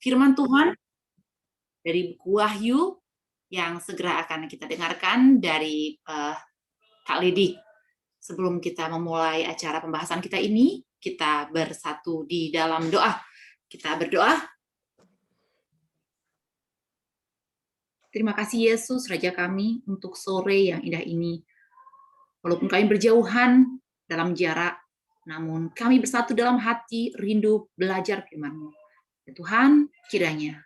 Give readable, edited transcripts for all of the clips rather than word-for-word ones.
firman Tuhan dari buku Wahyu yang segera akan kita dengarkan dari Kak Lady. Sebelum kita memulai acara pembahasan kita ini, kita bersatu di dalam doa. Kita berdoa. Terima kasih Yesus, Raja kami, untuk sore yang indah ini. Walaupun kami berjauhan dalam jarak, namun kami bersatu dalam hati, rindu belajar firman-Mu. Ya Tuhan, kiranya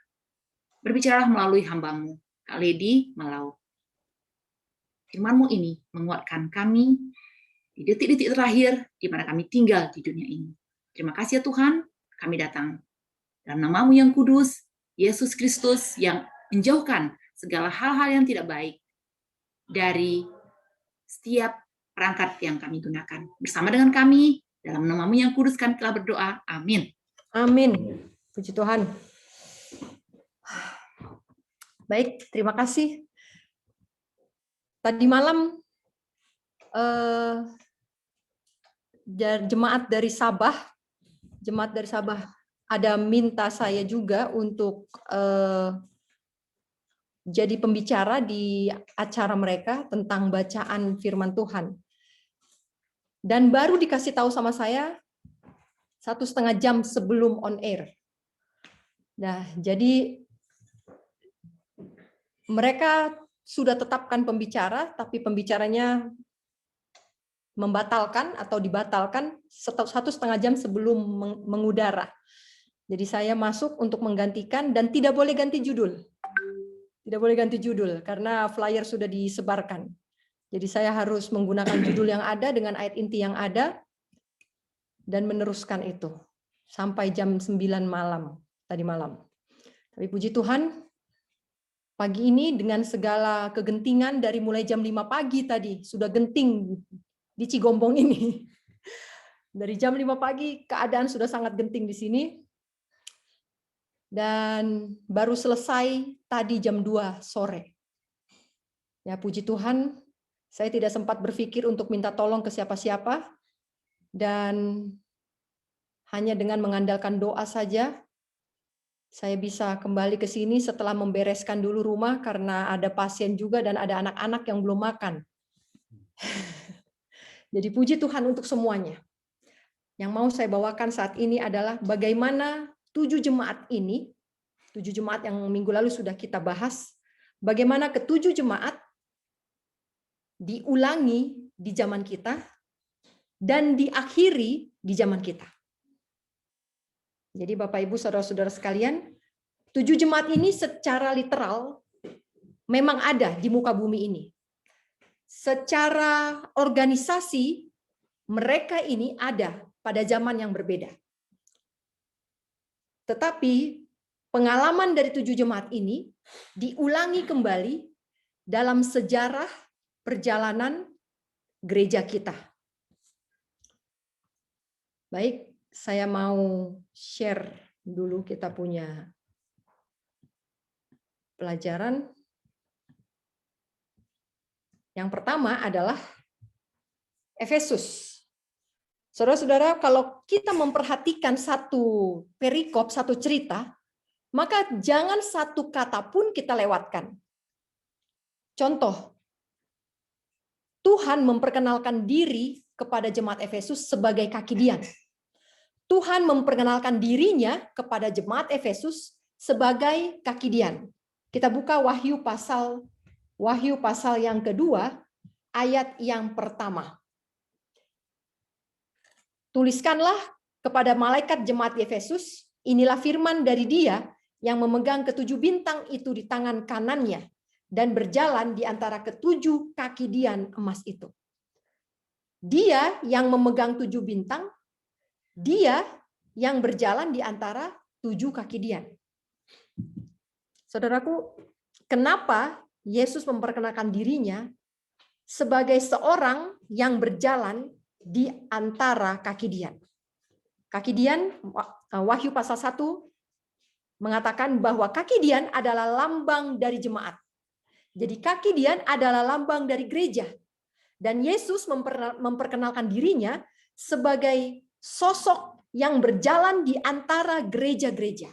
berbicaralah melalui hamba-Mu, Kak Lady Melau. Firman-Mu ini menguatkan kami di detik-detik terakhir di mana kami tinggal di dunia ini. Terima kasih ya Tuhan, kami datang dalam nama-Mu yang kudus, Yesus Kristus yang menjauhkan segala hal-hal yang tidak baik dari setiap perangkat yang kami gunakan. Bersama dengan kami, dalam nama-Mu yang kudus kami telah berdoa. Amin. Amin. Puji Tuhan. Baik, terima kasih. Tadi malam jemaat dari Sabah ada minta saya juga untuk jadi pembicara di acara mereka tentang bacaan firman Tuhan. Dan baru dikasih tahu sama saya 1,5 jam sebelum on air. Nah, jadi mereka sudah tetapkan pembicara, tapi pembicaranya membatalkan atau dibatalkan 1,5 jam sebelum mengudara. Jadi saya masuk untuk menggantikan dan tidak boleh ganti judul. Tidak boleh ganti judul karena flyer sudah disebarkan. Jadi saya harus menggunakan judul yang ada dengan ayat inti yang ada dan meneruskan itu sampai jam 9 malam tadi malam. Tapi puji Tuhan, pagi ini dengan segala kegentingan dari mulai jam 5 pagi tadi sudah genting di Cigombong ini. Dari jam 5 pagi keadaan sudah sangat genting di sini. Dan baru selesai tadi jam 2 sore. Ya puji Tuhan, saya tidak sempat berpikir untuk minta tolong ke siapa-siapa. Dan hanya dengan mengandalkan doa saja, saya bisa kembali ke sini setelah membereskan dulu rumah karena ada pasien juga dan ada anak-anak yang belum makan. Jadi puji Tuhan untuk semuanya. Yang mau saya bawakan saat ini adalah bagaimana 7 jemaat ini, 7 jemaat yang minggu lalu sudah kita bahas, bagaimana ke-7 jemaat diulangi di zaman kita dan diakhiri di zaman kita. Jadi Bapak Ibu Saudara-saudara sekalian, 7 jemaat ini secara literal memang ada di muka bumi ini. Secara organisasi, mereka ini ada pada zaman yang berbeda. Tetapi pengalaman dari 7 jemaat ini diulangi kembali dalam sejarah perjalanan gereja kita. Baik, saya mau share dulu kita punya pelajaran. Yang pertama adalah Efesus. Saudara-saudara, kalau kita memperhatikan satu perikop, satu cerita, maka jangan satu kata pun kita lewatkan. Contoh, Tuhan memperkenalkan diri kepada jemaat Efesus sebagai kaki Dian. Tuhan memperkenalkan dirinya kepada jemaat Efesus sebagai kaki Dian. Kita buka Wahyu pasal yang kedua, ayat yang pertama. Tuliskanlah kepada malaikat jemaat di Efesus, inilah firman dari Dia yang memegang ke-7 bintang itu di tangan kanannya dan berjalan di antara ke-7 kaki Dian emas itu. Dia yang memegang 7 bintang, Dia yang berjalan di antara 7 kaki Dian. Saudaraku, kenapa Yesus memperkenalkan dirinya sebagai seorang yang berjalan di antara kaki Dian? Kaki Dian, Wahyu pasal 1 mengatakan bahwa kaki Dian adalah lambang dari jemaat. Jadi kaki Dian adalah lambang dari gereja. Dan Yesus memperkenalkan dirinya sebagai sosok yang berjalan di antara gereja-gereja.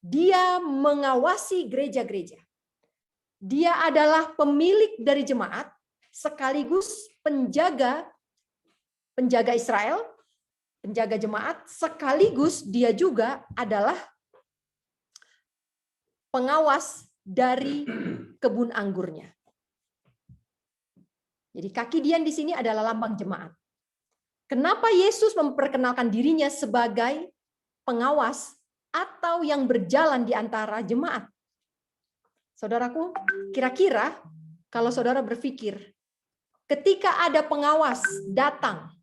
Dia mengawasi gereja-gereja. Dia adalah pemilik dari jemaat, sekaligus penjaga Israel, penjaga jemaat, sekaligus dia juga adalah pengawas dari kebun anggurnya. Jadi kaki Dian di sini adalah lambang jemaat. Kenapa Yesus memperkenalkan dirinya sebagai pengawas atau yang berjalan di antara jemaat? Saudaraku, kira-kira kalau saudara berpikir, ketika ada pengawas datang,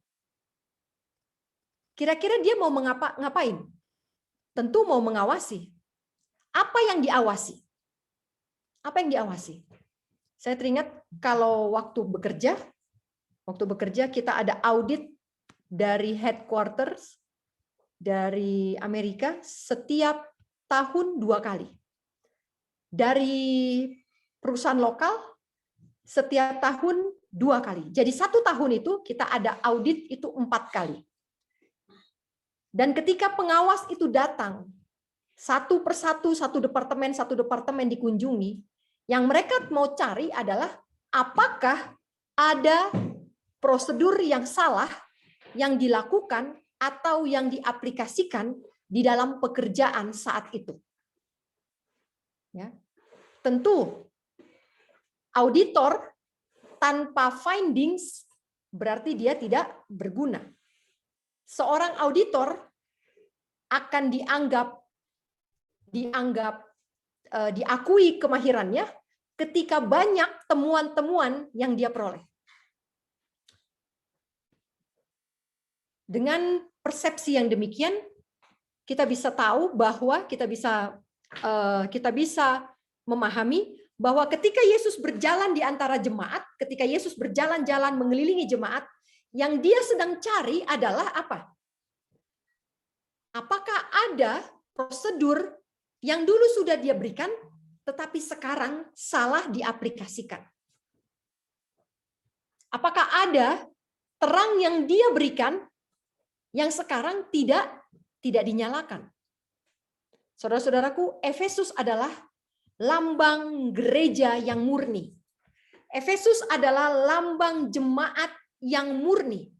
kira-kira dia mau ngapain? Tentu mau mengawasi. Apa yang diawasi? Apa yang diawasi? Saya teringat kalau waktu bekerja kita ada audit dari headquarters dari Amerika setiap tahun 2 kali. Dari perusahaan lokal setiap tahun 2 kali. Jadi 1 tahun itu kita ada audit itu 4 kali. Dan ketika pengawas itu datang, satu persatu, satu departemen dikunjungi, yang mereka mau cari adalah apakah ada prosedur yang salah yang dilakukan atau yang diaplikasikan di dalam pekerjaan saat itu. Ya. Tentu auditor tanpa findings berarti dia tidak berguna. Seorang auditor akan diakui kemahirannya ketika banyak temuan-temuan yang dia peroleh. Dengan persepsi yang demikian, kita bisa tahu bahwa kita bisa memahami bahwa ketika Yesus berjalan di antara jemaat, ketika Yesus berjalan-jalan mengelilingi jemaat, yang dia sedang cari adalah apa? Apakah ada prosedur yang dulu sudah dia berikan, tetapi sekarang salah diaplikasikan? Apakah ada terang yang dia berikan yang sekarang tidak dinyalakan? Saudara-saudaraku, Efesus adalah lambang gereja yang murni. Efesus adalah lambang jemaat yang murni.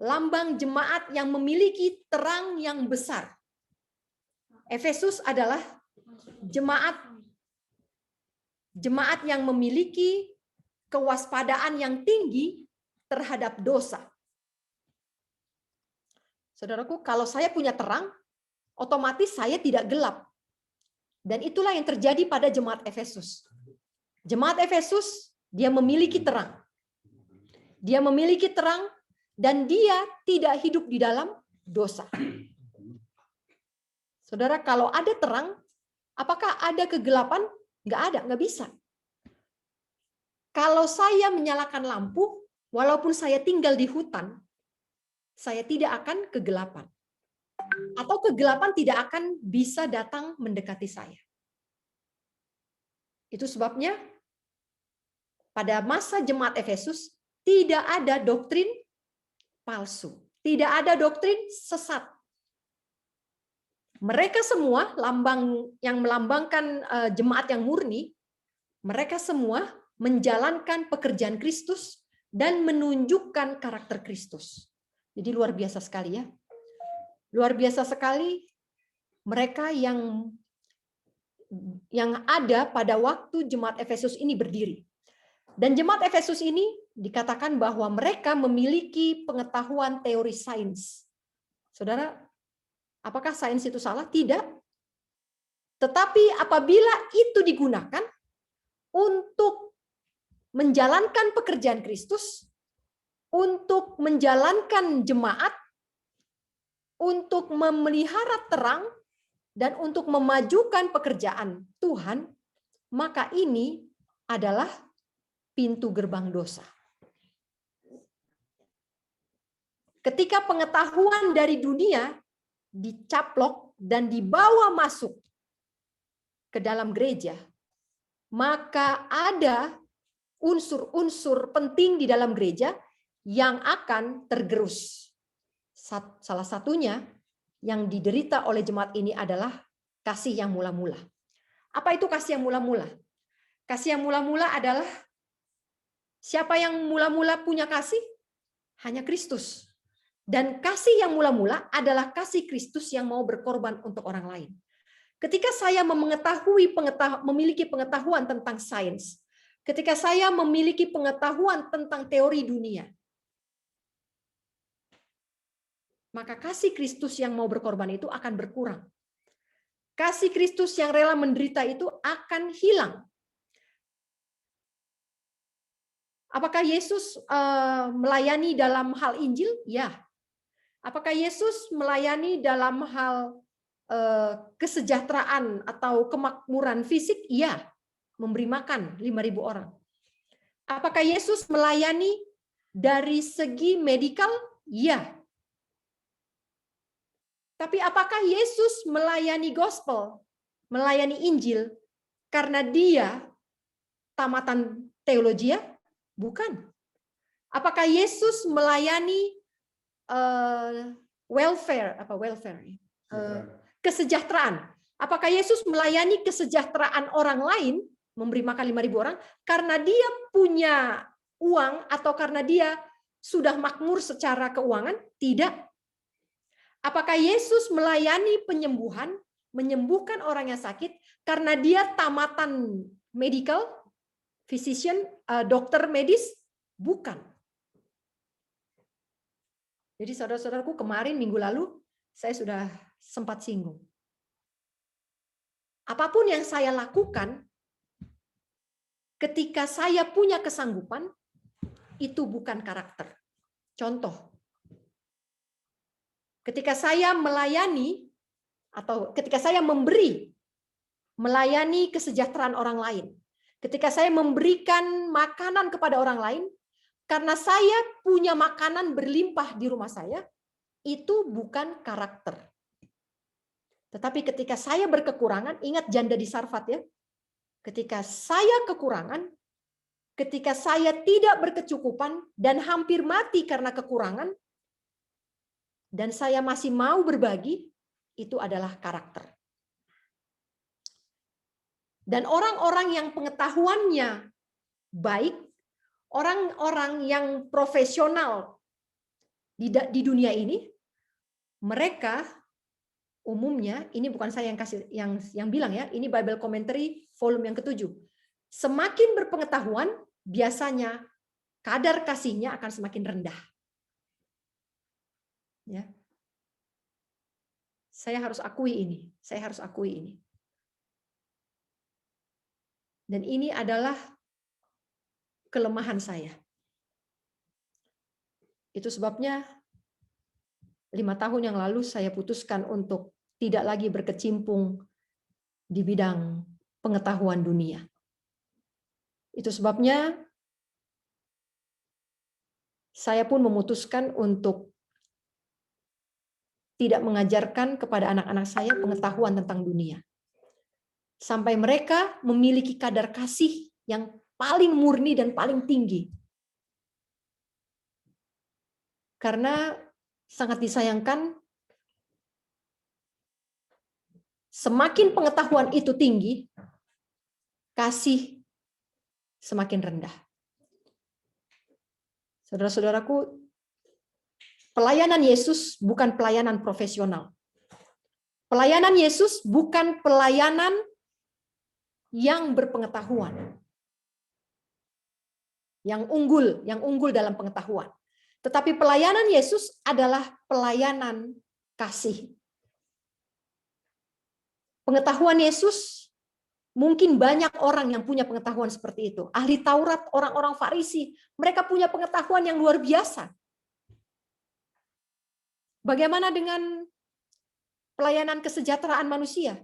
Lambang jemaat yang memiliki terang yang besar. Efesus adalah jemaat yang memiliki kewaspadaan yang tinggi terhadap dosa. Saudaraku, kalau saya punya terang, otomatis saya tidak gelap. Dan itulah yang terjadi pada jemaat Efesus. Jemaat Efesus, dia memiliki terang. Dia memiliki terang dan dia tidak hidup di dalam dosa. Saudara, kalau ada terang, apakah ada kegelapan? Nggak ada, nggak bisa. Kalau saya menyalakan lampu, walaupun saya tinggal di hutan, saya tidak akan kegelapan. Atau kegelapan tidak akan bisa datang mendekati saya. Itu sebabnya pada masa jemaat Efesus tidak ada doktrin palsu, tidak ada doktrin sesat. Mereka semua yang melambangkan jemaat yang murni, mereka semua menjalankan pekerjaan Kristus dan menunjukkan karakter Kristus. Jadi luar biasa sekali ya. Luar biasa sekali mereka yang ada pada waktu jemaat Efesus ini berdiri. Dan jemaat Efesus ini dikatakan bahwa mereka memiliki pengetahuan teori sains. Saudara, apakah sains itu salah? Tidak. Tetapi apabila itu digunakan untuk menjalankan pekerjaan Kristus, untuk menjalankan jemaat, untuk memelihara terang, dan untuk memajukan pekerjaan Tuhan, maka ini adalah pintu gerbang dosa. Ketika pengetahuan dari dunia dicaplok dan dibawa masuk ke dalam gereja, maka ada unsur-unsur penting di dalam gereja yang akan tergerus. Salah satunya yang diderita oleh jemaat ini adalah kasih yang mula-mula. Apa itu kasih yang mula-mula? Kasih yang mula-mula adalah siapa yang mula-mula punya kasih? Hanya Kristus. Dan kasih yang mula-mula adalah kasih Kristus yang mau berkorban untuk orang lain. Ketika saya memiliki pengetahuan tentang sains, ketika saya memiliki pengetahuan tentang teori dunia, maka kasih Kristus yang mau berkorban itu akan berkurang. Kasih Kristus yang rela menderita itu akan hilang. Apakah Yesus melayani dalam hal Injil? Ya. Apakah Yesus melayani dalam hal kesejahteraan atau kemakmuran fisik? Iya. Memberi makan 5.000 orang. Apakah Yesus melayani dari segi medikal? Iya. Tapi apakah Yesus melayani gospel, melayani Injil karena dia tamatan teologi? Bukan. Apakah Yesus melayani kesejahteraan? Apakah Yesus melayani kesejahteraan orang lain, memberi makan 5.000 orang karena dia punya uang atau karena dia sudah makmur secara keuangan? Tidak. Apakah Yesus melayani penyembuhan, menyembuhkan orang yang sakit karena dia tamatan medical, physician, dokter medis? Bukan. Jadi saudara-saudaraku, kemarin minggu lalu saya sudah sempat singgung. Apapun yang saya lakukan, ketika saya punya kesanggupan, itu bukan karakter. Contoh, ketika saya melayani atau ketika saya melayani kesejahteraan orang lain, ketika saya memberikan makanan kepada orang lain, karena saya punya makanan berlimpah di rumah saya, itu bukan karakter. Tetapi ketika saya berkekurangan, ingat janda di Sarfat ya, ketika saya kekurangan, ketika saya tidak berkecukupan dan hampir mati karena kekurangan, dan saya masih mau berbagi, itu adalah karakter. Dan orang-orang yang pengetahuannya baik, orang-orang yang profesional di dunia ini, mereka umumnya, ini bukan saya yang bilang ya, ini Bible Commentary volume yang ke-7. Semakin berpengetahuan, biasanya kadar kasihnya akan semakin rendah. Ya. Saya harus akui ini. Dan ini adalah kelemahan saya. Itu sebabnya 5 tahun yang lalu saya putuskan untuk tidak lagi berkecimpung di bidang pengetahuan dunia. Itu sebabnya saya pun memutuskan untuk tidak mengajarkan kepada anak-anak saya pengetahuan tentang dunia. Sampai mereka memiliki kadar kasih yang paling murni dan paling tinggi. Karena sangat disayangkan, semakin pengetahuan itu tinggi, kasih semakin rendah. Saudara-saudaraku, pelayanan Yesus bukan pelayanan profesional. Pelayanan Yesus bukan pelayanan yang berpengetahuan, yang unggul dalam pengetahuan. Tetapi pelayanan Yesus adalah pelayanan kasih. Pengetahuan Yesus, mungkin banyak orang yang punya pengetahuan seperti itu. Ahli Taurat, orang-orang Farisi, mereka punya pengetahuan yang luar biasa. Bagaimana dengan pelayanan kesejahteraan manusia?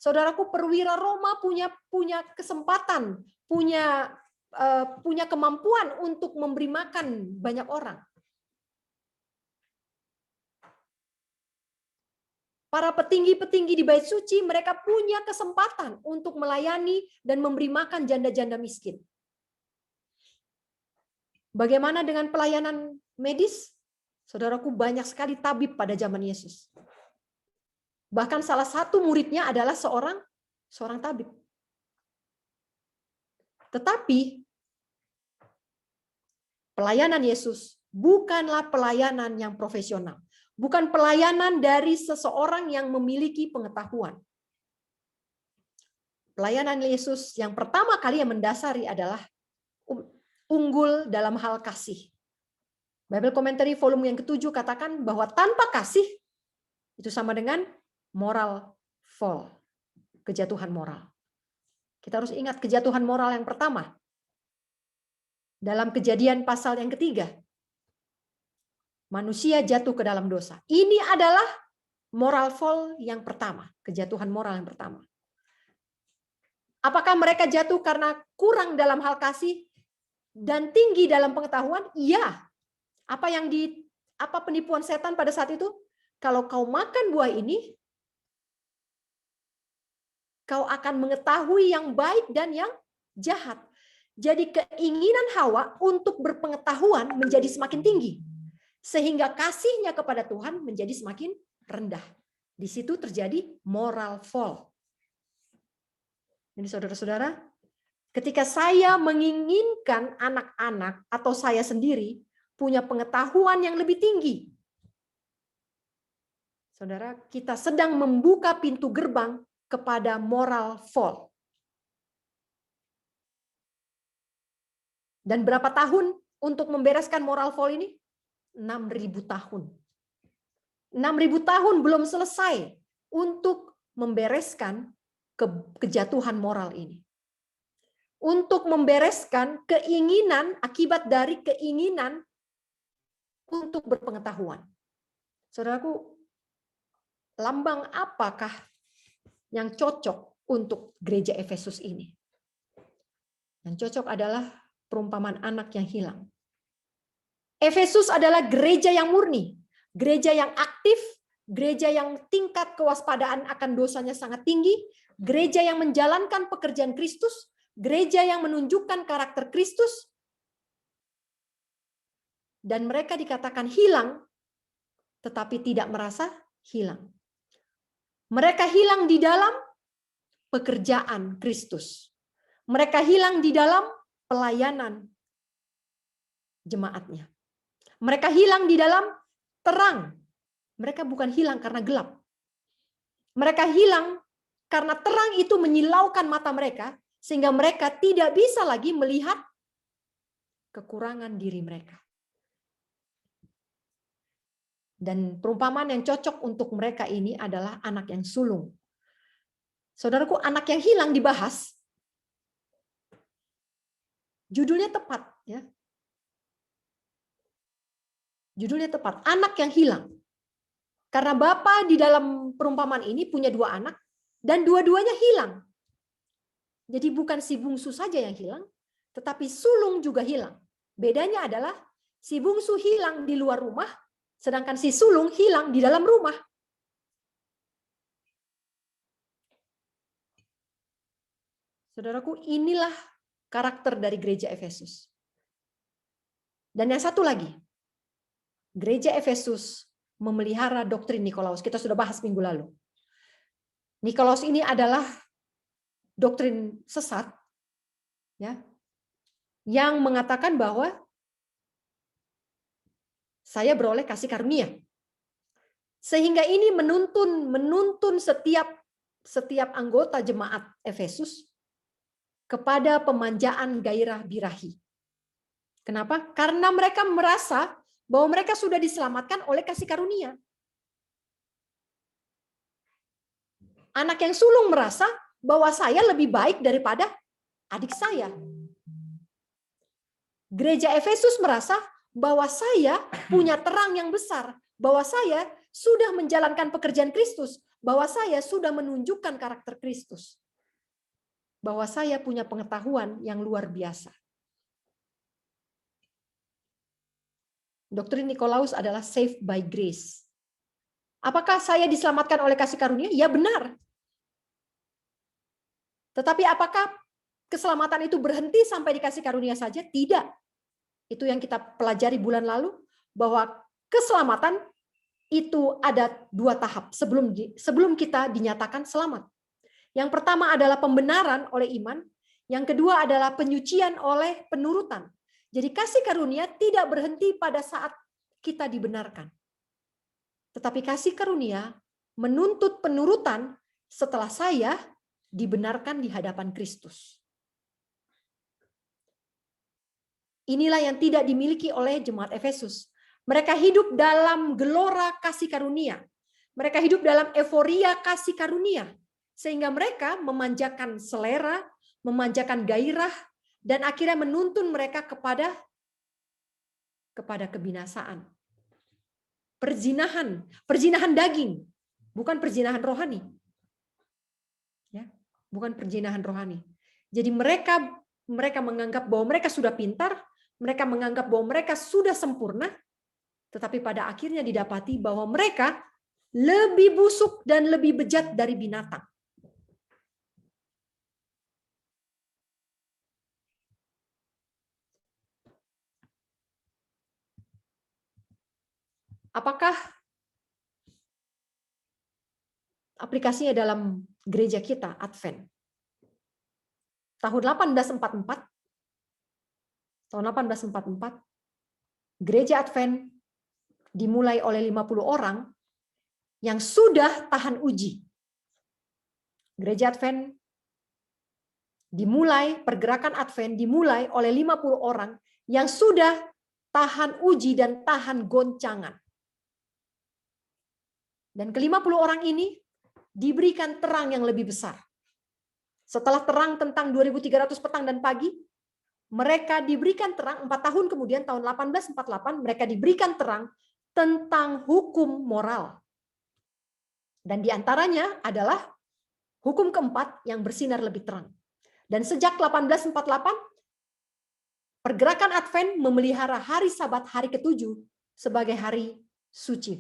Saudaraku, perwira Roma punya kesempatan, punya kemampuan untuk memberi makan banyak orang. Para petinggi-petinggi di Bait Suci, mereka punya kesempatan untuk melayani dan memberi makan janda-janda miskin. Bagaimana dengan pelayanan medis? Saudaraku, banyak sekali tabib pada zaman Yesus. Bahkan salah satu muridnya adalah seorang tabib. Tetapi pelayanan Yesus bukanlah pelayanan yang profesional. Bukan pelayanan dari seseorang yang memiliki pengetahuan. Pelayanan Yesus yang pertama kali yang mendasari adalah unggul dalam hal kasih. Bible Commentary volume yang ke-7 katakan bahwa tanpa kasih itu sama dengan moral fall, kejatuhan moral. Kita harus ingat kejatuhan moral yang pertama. Dalam Kejadian pasal yang ketiga. Manusia jatuh ke dalam dosa. Ini adalah moral fall yang pertama. Kejatuhan moral yang pertama. Apakah mereka jatuh karena kurang dalam hal kasih dan tinggi dalam pengetahuan? Iya. Apa penipuan setan pada saat itu? Kalau kau makan buah ini, kau akan mengetahui yang baik dan yang jahat. Jadi keinginan Hawa untuk berpengetahuan menjadi semakin tinggi. Sehingga kasihnya kepada Tuhan menjadi semakin rendah. Di situ terjadi moral fall. Ini saudara-saudara, ketika saya menginginkan anak-anak atau saya sendiri punya pengetahuan yang lebih tinggi. Saudara, kita sedang membuka pintu gerbang kepada moral fall. Dan berapa tahun untuk membereskan moral fall ini? 6.000 tahun. 6.000 tahun belum selesai untuk membereskan kejatuhan moral ini. Untuk membereskan keinginan, akibat dari keinginan untuk berpengetahuan. Saudaraku, lambang apakah yang cocok untuk gereja Efesus ini? Yang cocok adalah perumpamaan anak yang hilang. Efesus adalah gereja yang murni, gereja yang aktif, gereja yang tingkat kewaspadaan akan dosanya sangat tinggi, gereja yang menjalankan pekerjaan Kristus, gereja yang menunjukkan karakter Kristus, dan mereka dikatakan hilang, tetapi tidak merasa hilang. Mereka hilang di dalam pekerjaan Kristus. Mereka hilang di dalam pelayanan jemaatnya. Mereka hilang di dalam terang. Mereka bukan hilang karena gelap. Mereka hilang karena terang itu menyilaukan mata mereka, sehingga mereka tidak bisa lagi melihat kekurangan diri mereka. Dan perumpamaan yang cocok untuk mereka ini adalah anak yang sulung. Saudaraku, anak yang hilang dibahas. Judulnya tepat, ya. Judulnya tepat, anak yang hilang. Karena Bapa di dalam perumpamaan ini punya 2 anak dan dua-duanya hilang. Jadi bukan si bungsu saja yang hilang, tetapi sulung juga hilang. Bedanya adalah si bungsu hilang di luar rumah, sedangkan si sulung hilang di dalam rumah. Saudaraku, inilah karakter dari gereja Efesus. Dan yang satu lagi, gereja Efesus memelihara doktrin Nikolaus. Kita sudah bahas minggu lalu. Nikolaus ini adalah doktrin sesat, ya, yang mengatakan bahwa saya beroleh kasih karunia. Sehingga ini menuntun setiap anggota jemaat Efesus kepada pemanjaan gairah birahi. Kenapa? Karena mereka merasa bahwa mereka sudah diselamatkan oleh kasih karunia. Anak yang sulung merasa bahwa saya lebih baik daripada adik saya. Gereja Efesus merasa bahwa saya punya terang yang besar, bahwa saya sudah menjalankan pekerjaan Kristus, bahwa saya sudah menunjukkan karakter Kristus, bahwa saya punya pengetahuan yang luar biasa. Doktrin Nikolaus adalah saved by grace. Apakah saya diselamatkan oleh kasih karunia? Ya, benar. Tetapi apakah keselamatan itu berhenti sampai dikasih karunia saja? Tidak. Itu yang kita pelajari bulan lalu, bahwa keselamatan itu ada dua tahap sebelum kita dinyatakan selamat. Yang pertama adalah pembenaran oleh iman, yang kedua adalah penyucian oleh penurutan. Jadi kasih karunia tidak berhenti pada saat kita dibenarkan. Tetapi kasih karunia menuntut penurutan setelah saya dibenarkan di hadapan Kristus. Inilah yang tidak dimiliki oleh jemaat Efesus. Mereka hidup dalam gelora kasih karunia. Mereka hidup dalam euforia kasih karunia. Sehingga mereka memanjakan selera, memanjakan gairah, dan akhirnya menuntun mereka kepada kebinasaan. Perzinahan daging, bukan perzinahan rohani. Ya, bukan perzinahan rohani. Jadi mereka menganggap bahwa mereka sudah pintar, mereka menganggap bahwa mereka sudah sempurna, tetapi pada akhirnya didapati bahwa mereka lebih busuk dan lebih bejat dari binatang. Apakah aplikasinya dalam gereja kita, Advent? Tahun 1844, gereja Advent dimulai oleh 50 orang yang sudah tahan uji. Gereja Advent pergerakan Advent dimulai oleh 50 orang yang sudah tahan uji dan tahan goncangan. Dan ke-50 orang ini diberikan terang yang lebih besar. Setelah terang tentang 2300 petang dan pagi, mereka diberikan terang 4 tahun kemudian, tahun 1848, mereka diberikan terang tentang hukum moral. Dan diantaranya adalah hukum keempat yang bersinar lebih terang. Dan sejak 1848, pergerakan Advent memelihara hari Sabat, hari ke-7, sebagai hari suci.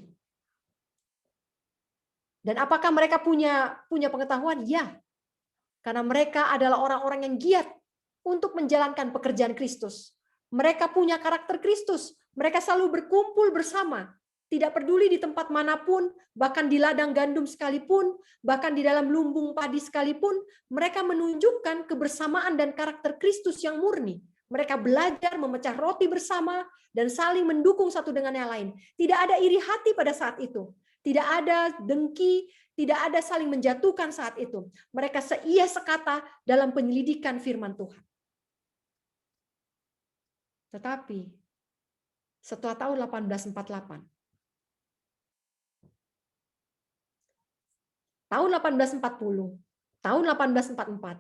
Dan apakah mereka punya pengetahuan? Ya. Karena mereka adalah orang-orang yang giat untuk menjalankan pekerjaan Kristus. Mereka punya karakter Kristus. Mereka selalu berkumpul bersama. Tidak peduli di tempat manapun, bahkan di ladang gandum sekalipun, bahkan di dalam lumbung padi sekalipun, mereka menunjukkan kebersamaan dan karakter Kristus yang murni. Mereka belajar memecah roti bersama dan saling mendukung satu dengan yang lain. Tidak ada iri hati pada saat itu. Tidak ada dengki, tidak ada saling menjatuhkan saat itu. Mereka seia sekata dalam penyelidikan firman Tuhan. Tetapi setelah tahun 1848, tahun 1840, tahun 1844,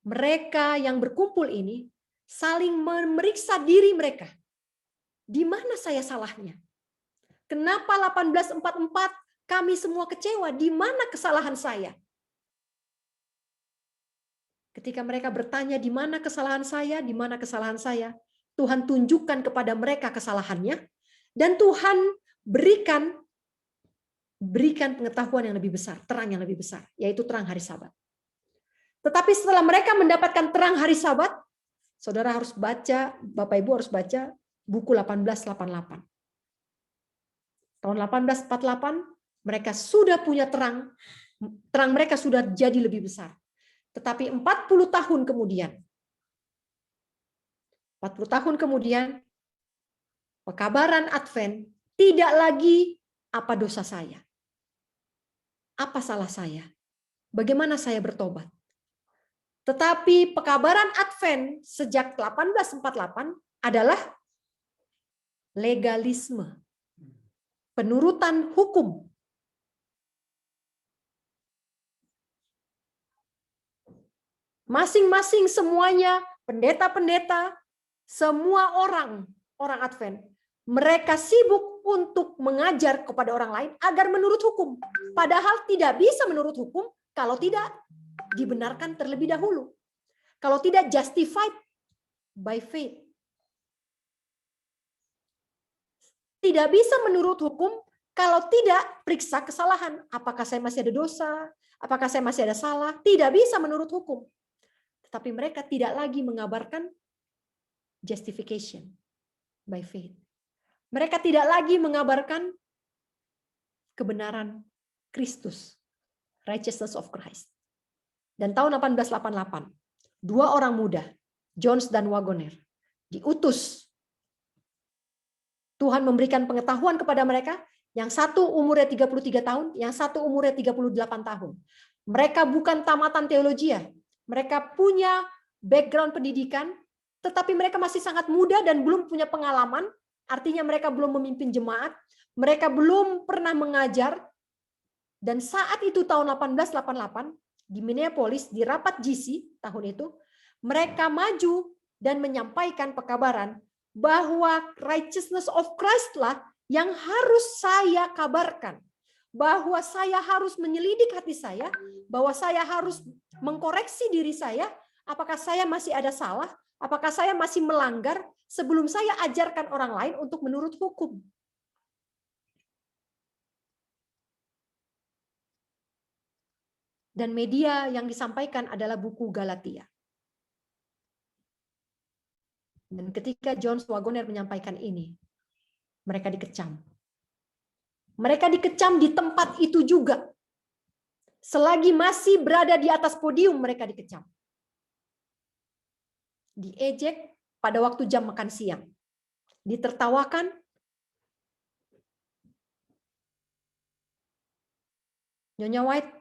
mereka yang berkumpul ini saling memeriksa diri mereka. Di mana saya salahnya? Kenapa 1844 kami semua kecewa? Di mana kesalahan saya? Ketika mereka bertanya di mana kesalahan saya, di mana kesalahan saya, Tuhan tunjukkan kepada mereka kesalahannya, dan Tuhan berikan pengetahuan yang lebih besar, terang yang lebih besar, yaitu terang hari Sabat. Tetapi setelah mereka mendapatkan terang hari Sabat, saudara harus baca, Bapak Ibu harus baca buku 1888. Tahun 1848 mereka sudah punya terang mereka sudah jadi lebih besar. Tetapi 40 tahun kemudian, pekabaran Advent tidak lagi apa dosa saya. Apa salah saya? Bagaimana saya bertobat? Tetapi pekabaran Advent sejak 1848 adalah legalisme. Penurutan hukum. Masing-masing semuanya, pendeta-pendeta, semua orang Advent, mereka sibuk untuk mengajar kepada orang lain agar menurut hukum. Padahal tidak bisa menurut hukum kalau tidak dibenarkan terlebih dahulu. Kalau tidak justified by faith. Tidak bisa menurut hukum kalau tidak periksa kesalahan. Apakah saya masih ada dosa? Apakah saya masih ada salah? Tidak bisa menurut hukum. Tetapi mereka tidak lagi mengabarkan justification by faith. Mereka tidak lagi mengabarkan kebenaran Kristus, righteousness of Christ. Dan tahun 1888, dua orang muda, Jones dan Wagoner, diutus. Tuhan memberikan pengetahuan kepada mereka, yang satu umurnya 33 tahun, yang satu umurnya 38 tahun. Mereka bukan tamatan teologi, mereka punya background pendidikan, tetapi mereka masih sangat muda dan belum punya pengalaman, artinya mereka belum memimpin jemaat, mereka belum pernah mengajar, dan saat itu tahun 1888, di Minneapolis, di rapat GC tahun itu, mereka maju dan menyampaikan pekabaran bahwa righteousness of Christ lah yang harus saya kabarkan. Bahwa saya harus menyelidik hati saya, bahwa saya harus mengkoreksi diri saya, apakah saya masih ada salah, apakah saya masih melanggar, sebelum saya ajarkan orang lain untuk menurut hukum. Dan media yang disampaikan adalah buku Galatia. Dan ketika Jones Wagoner menyampaikan ini, mereka dikecam. Mereka dikecam di tempat itu juga. Selagi masih berada di atas podium, mereka dikecam. Diejek pada waktu jam makan siang. Ditertawakan. Nyonya White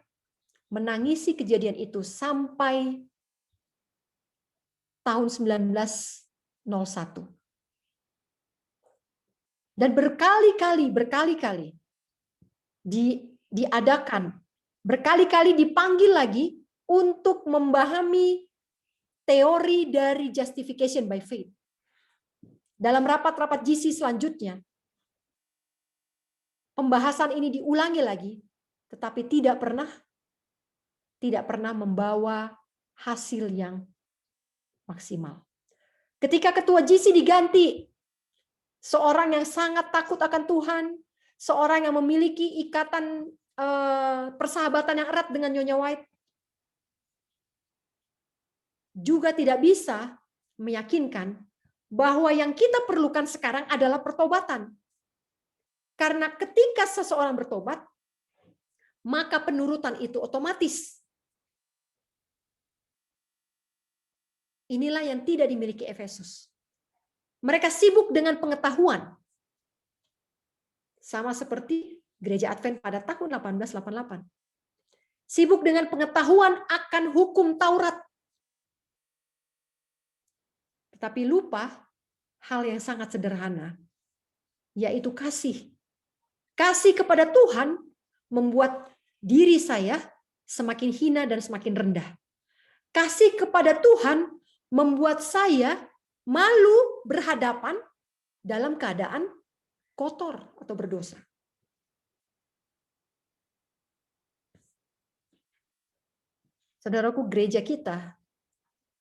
menangisi kejadian itu sampai tahun 1901. Dan berkali-kali diadakan, berkali-kali dipanggil lagi untuk memahami teori dari justification by faith. Dalam rapat-rapat GC selanjutnya, pembahasan ini diulangi lagi, tetapi tidak pernah membawa hasil yang maksimal. Ketika ketua GC diganti, seorang yang sangat takut akan Tuhan, seorang yang memiliki ikatan persahabatan yang erat dengan Nyonya White, juga tidak bisa meyakinkan bahwa yang kita perlukan sekarang adalah pertobatan. Karena ketika seseorang bertobat, maka penurutan itu otomatis. Inilah yang tidak dimiliki Efesus. Mereka sibuk dengan pengetahuan. Sama seperti Gereja Advent pada tahun 1888. Sibuk dengan pengetahuan akan hukum Taurat. Tetapi lupa hal yang sangat sederhana, yaitu kasih. Kasih kepada Tuhan membuat diri saya semakin hina dan semakin rendah. Kasih kepada Tuhan membuat saya malu berhadapan dalam keadaan kotor atau berdosa. Saudaraku, gereja kita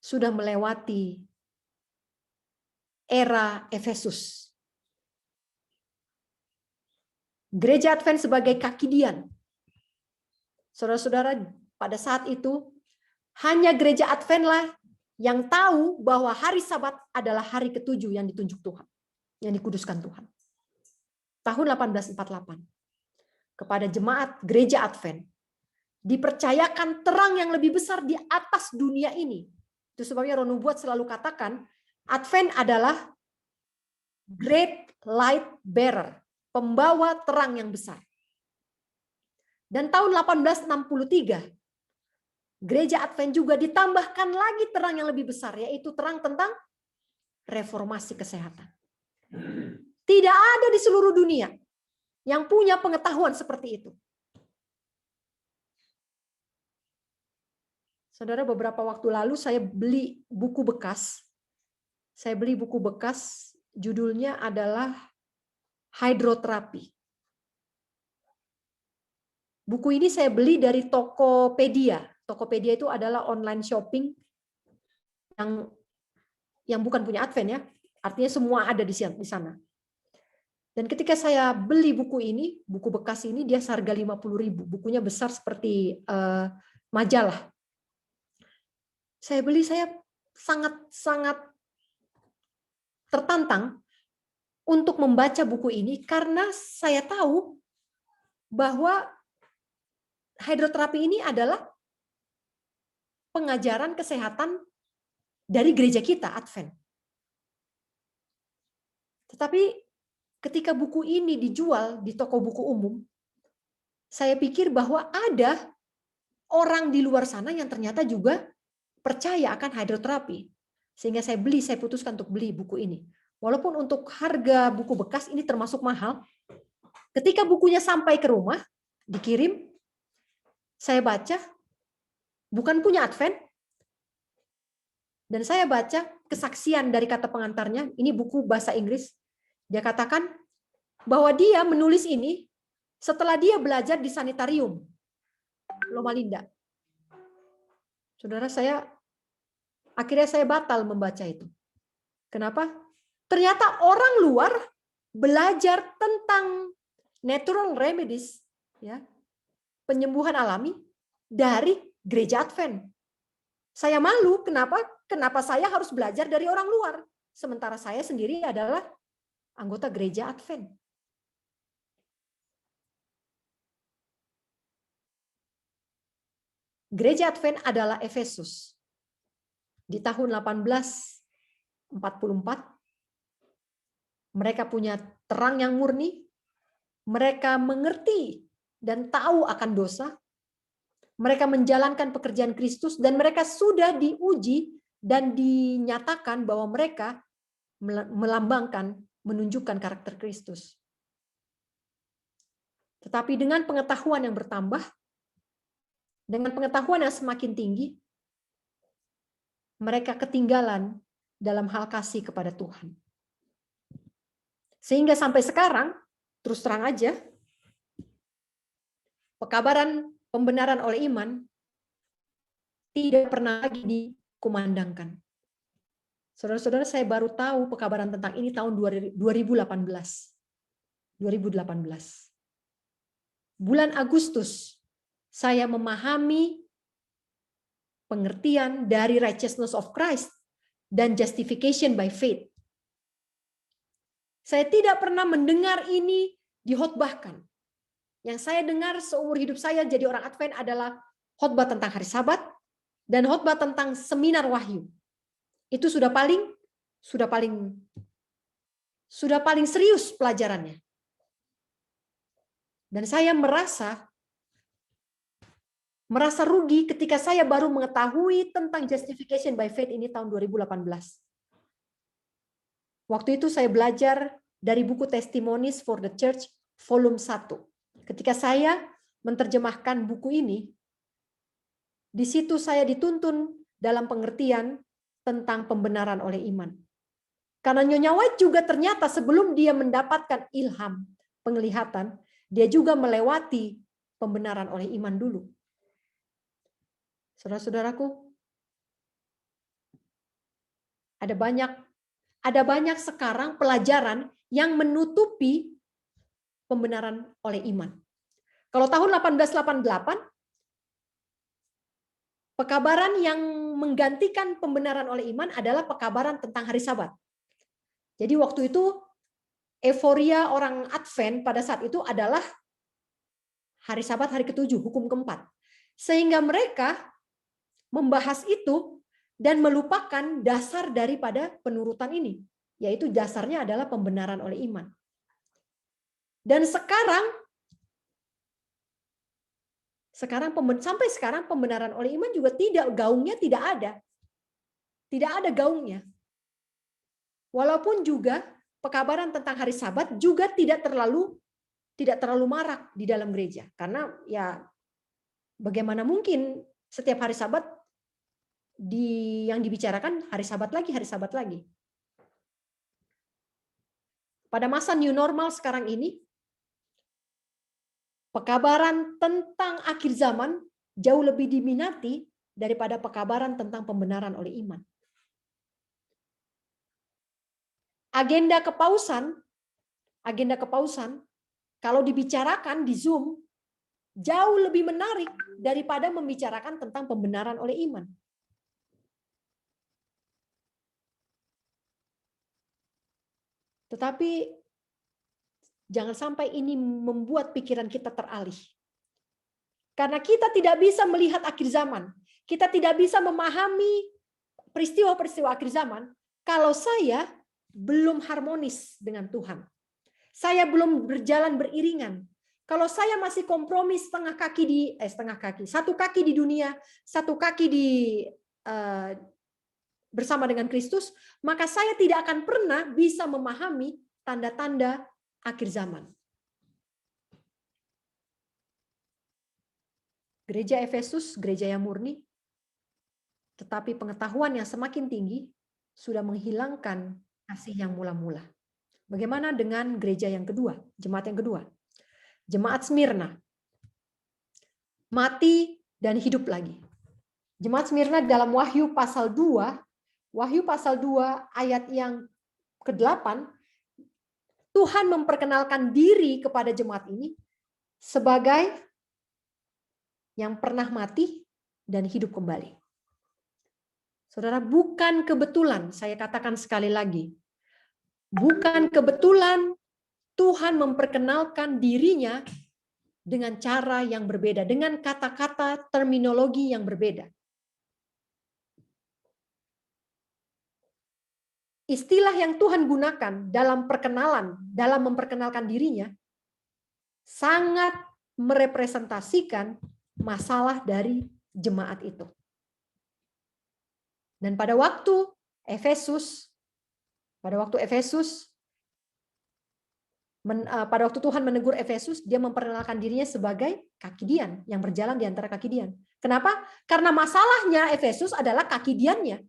sudah melewati era Efesus. Gereja Advent sebagai kaki dian. Saudara-saudara, pada saat itu hanya gereja Advent lah yang tahu bahwa hari Sabat adalah hari ketujuh yang ditunjuk Tuhan, yang dikuduskan Tuhan. Tahun 1848, kepada jemaat gereja Advent, dipercayakan terang yang lebih besar di atas dunia ini. Itu sebabnya Ron Hubbard selalu katakan, Advent adalah great light bearer, pembawa terang yang besar. Dan tahun 1863, Gereja Advent juga ditambahkan lagi terang yang lebih besar, yaitu terang tentang reformasi kesehatan. Tidak ada di seluruh dunia yang punya pengetahuan seperti itu. Saudara, beberapa waktu lalu saya beli buku bekas. Saya beli buku bekas, judulnya adalah Hidroterapi. Buku ini saya beli dari Tokopedia. Tokopedia itu adalah online shopping yang bukan punya Advent ya. Artinya semua ada di sana. Dan ketika saya beli buku ini, buku bekas ini, dia seharga 50.000. Bukunya besar seperti majalah. Saya beli, saya sangat tertantang untuk membaca buku ini karena saya tahu bahwa hidroterapi ini adalah pengajaran kesehatan dari gereja kita, Advent. Tetapi ketika buku ini dijual di toko buku umum, saya pikir bahwa ada orang di luar sana yang ternyata juga percaya akan hidroterapi. Sehingga saya putuskan untuk beli buku ini. Walaupun untuk harga buku bekas ini termasuk mahal, ketika bukunya sampai ke rumah, dikirim, saya baca, bukan punya Advent, dan saya baca kesaksian dari kata pengantarnya, ini buku bahasa Inggris, dia katakan bahwa dia menulis ini setelah dia belajar di sanitarium Loma Linda. Saudara, akhirnya saya batal membaca itu. Kenapa? Ternyata orang luar belajar tentang natural remedies, ya, penyembuhan alami dari gereja Advent. Saya malu, kenapa saya harus belajar dari orang luar, sementara saya sendiri adalah anggota gereja Advent. Gereja Advent adalah Efesus. Di tahun 1844, mereka punya terang yang murni, mereka mengerti dan tahu akan dosa, mereka menjalankan pekerjaan Kristus, dan mereka sudah diuji dan dinyatakan bahwa mereka melambangkan, menunjukkan karakter Kristus. Tetapi dengan pengetahuan yang bertambah, dengan pengetahuan yang semakin tinggi, mereka ketinggalan dalam hal kasih kepada Tuhan. Sehingga sampai sekarang, terus terang aja, pekabaran pembenaran oleh iman tidak pernah lagi dikumandangkan. Saudara-saudara, saya baru tahu pekabaran tentang ini tahun 2018. Bulan Agustus, saya memahami pengertian dari righteousness of Christ dan justification by faith. Saya tidak pernah mendengar ini dihotbahkan. Yang saya dengar seumur hidup saya jadi orang Advent adalah khotbah tentang hari Sabat dan khotbah tentang seminar wahyu. Itu sudah paling serius pelajarannya. Dan saya merasa rugi ketika saya baru mengetahui tentang justification by faith ini tahun 2018. Waktu itu saya belajar dari buku Testimonies for the Church volume 1. Ketika saya menerjemahkan buku ini, di situ saya dituntun dalam pengertian tentang pembenaran oleh iman. Karena Nyonya White juga ternyata sebelum dia mendapatkan ilham, penglihatan, dia juga melewati pembenaran oleh iman dulu. Saudara-saudaraku, ada banyak sekarang pelajaran yang menutupi pembenaran oleh iman. Kalau tahun 1888, pekabaran yang menggantikan pembenaran oleh iman adalah pekabaran tentang hari Sabat. Jadi waktu itu euforia orang Advent pada saat itu adalah hari Sabat hari ke-7, hukum ke-4. Sehingga mereka membahas itu dan melupakan dasar daripada penurutan ini, yaitu dasarnya adalah pembenaran oleh iman. Dan sampai sekarang pembenaran oleh iman juga gaungnya tidak ada. Tidak ada gaungnya. Walaupun juga pekabaran tentang hari Sabat juga tidak terlalu marak di dalam gereja. Karena ya bagaimana mungkin setiap hari Sabat yang dibicarakan hari Sabat lagi. Pada masa new normal sekarang ini, pekabaran tentang akhir zaman jauh lebih diminati daripada pekabaran tentang pembenaran oleh iman. Agenda kepausan kalau dibicarakan di Zoom jauh lebih menarik daripada membicarakan tentang pembenaran oleh iman. Tetapi Jangan sampai ini membuat pikiran kita teralih. Karena kita tidak bisa melihat akhir zaman. Kita tidak bisa memahami peristiwa-peristiwa akhir zaman kalau saya belum harmonis dengan Tuhan. Saya belum berjalan beriringan. Kalau saya masih kompromi satu kaki di dunia, satu kaki bersama dengan Kristus, maka saya tidak akan pernah bisa memahami tanda-tanda akhir zaman. Gereja Efesus, gereja yang murni, tetapi pengetahuan yang semakin tinggi sudah menghilangkan kasih yang mula-mula. Bagaimana dengan gereja yang kedua, jemaat yang kedua? Jemaat Smyrna. Mati dan hidup lagi. Jemaat Smyrna dalam Wahyu pasal 2 ayat yang ke-8, Tuhan memperkenalkan diri kepada jemaat ini sebagai yang pernah mati dan hidup kembali. Saudara, bukan kebetulan, saya katakan sekali lagi, bukan kebetulan Tuhan memperkenalkan dirinya dengan cara yang berbeda, dengan kata-kata terminologi yang berbeda. Istilah yang Tuhan gunakan dalam memperkenalkan dirinya, sangat merepresentasikan masalah dari jemaat itu. Dan pada waktu Tuhan menegur Efesus, dia memperkenalkan dirinya sebagai kaki Dian yang berjalan di antara kaki Dian. Kenapa? Karena masalahnya Efesus adalah kaki Diannya.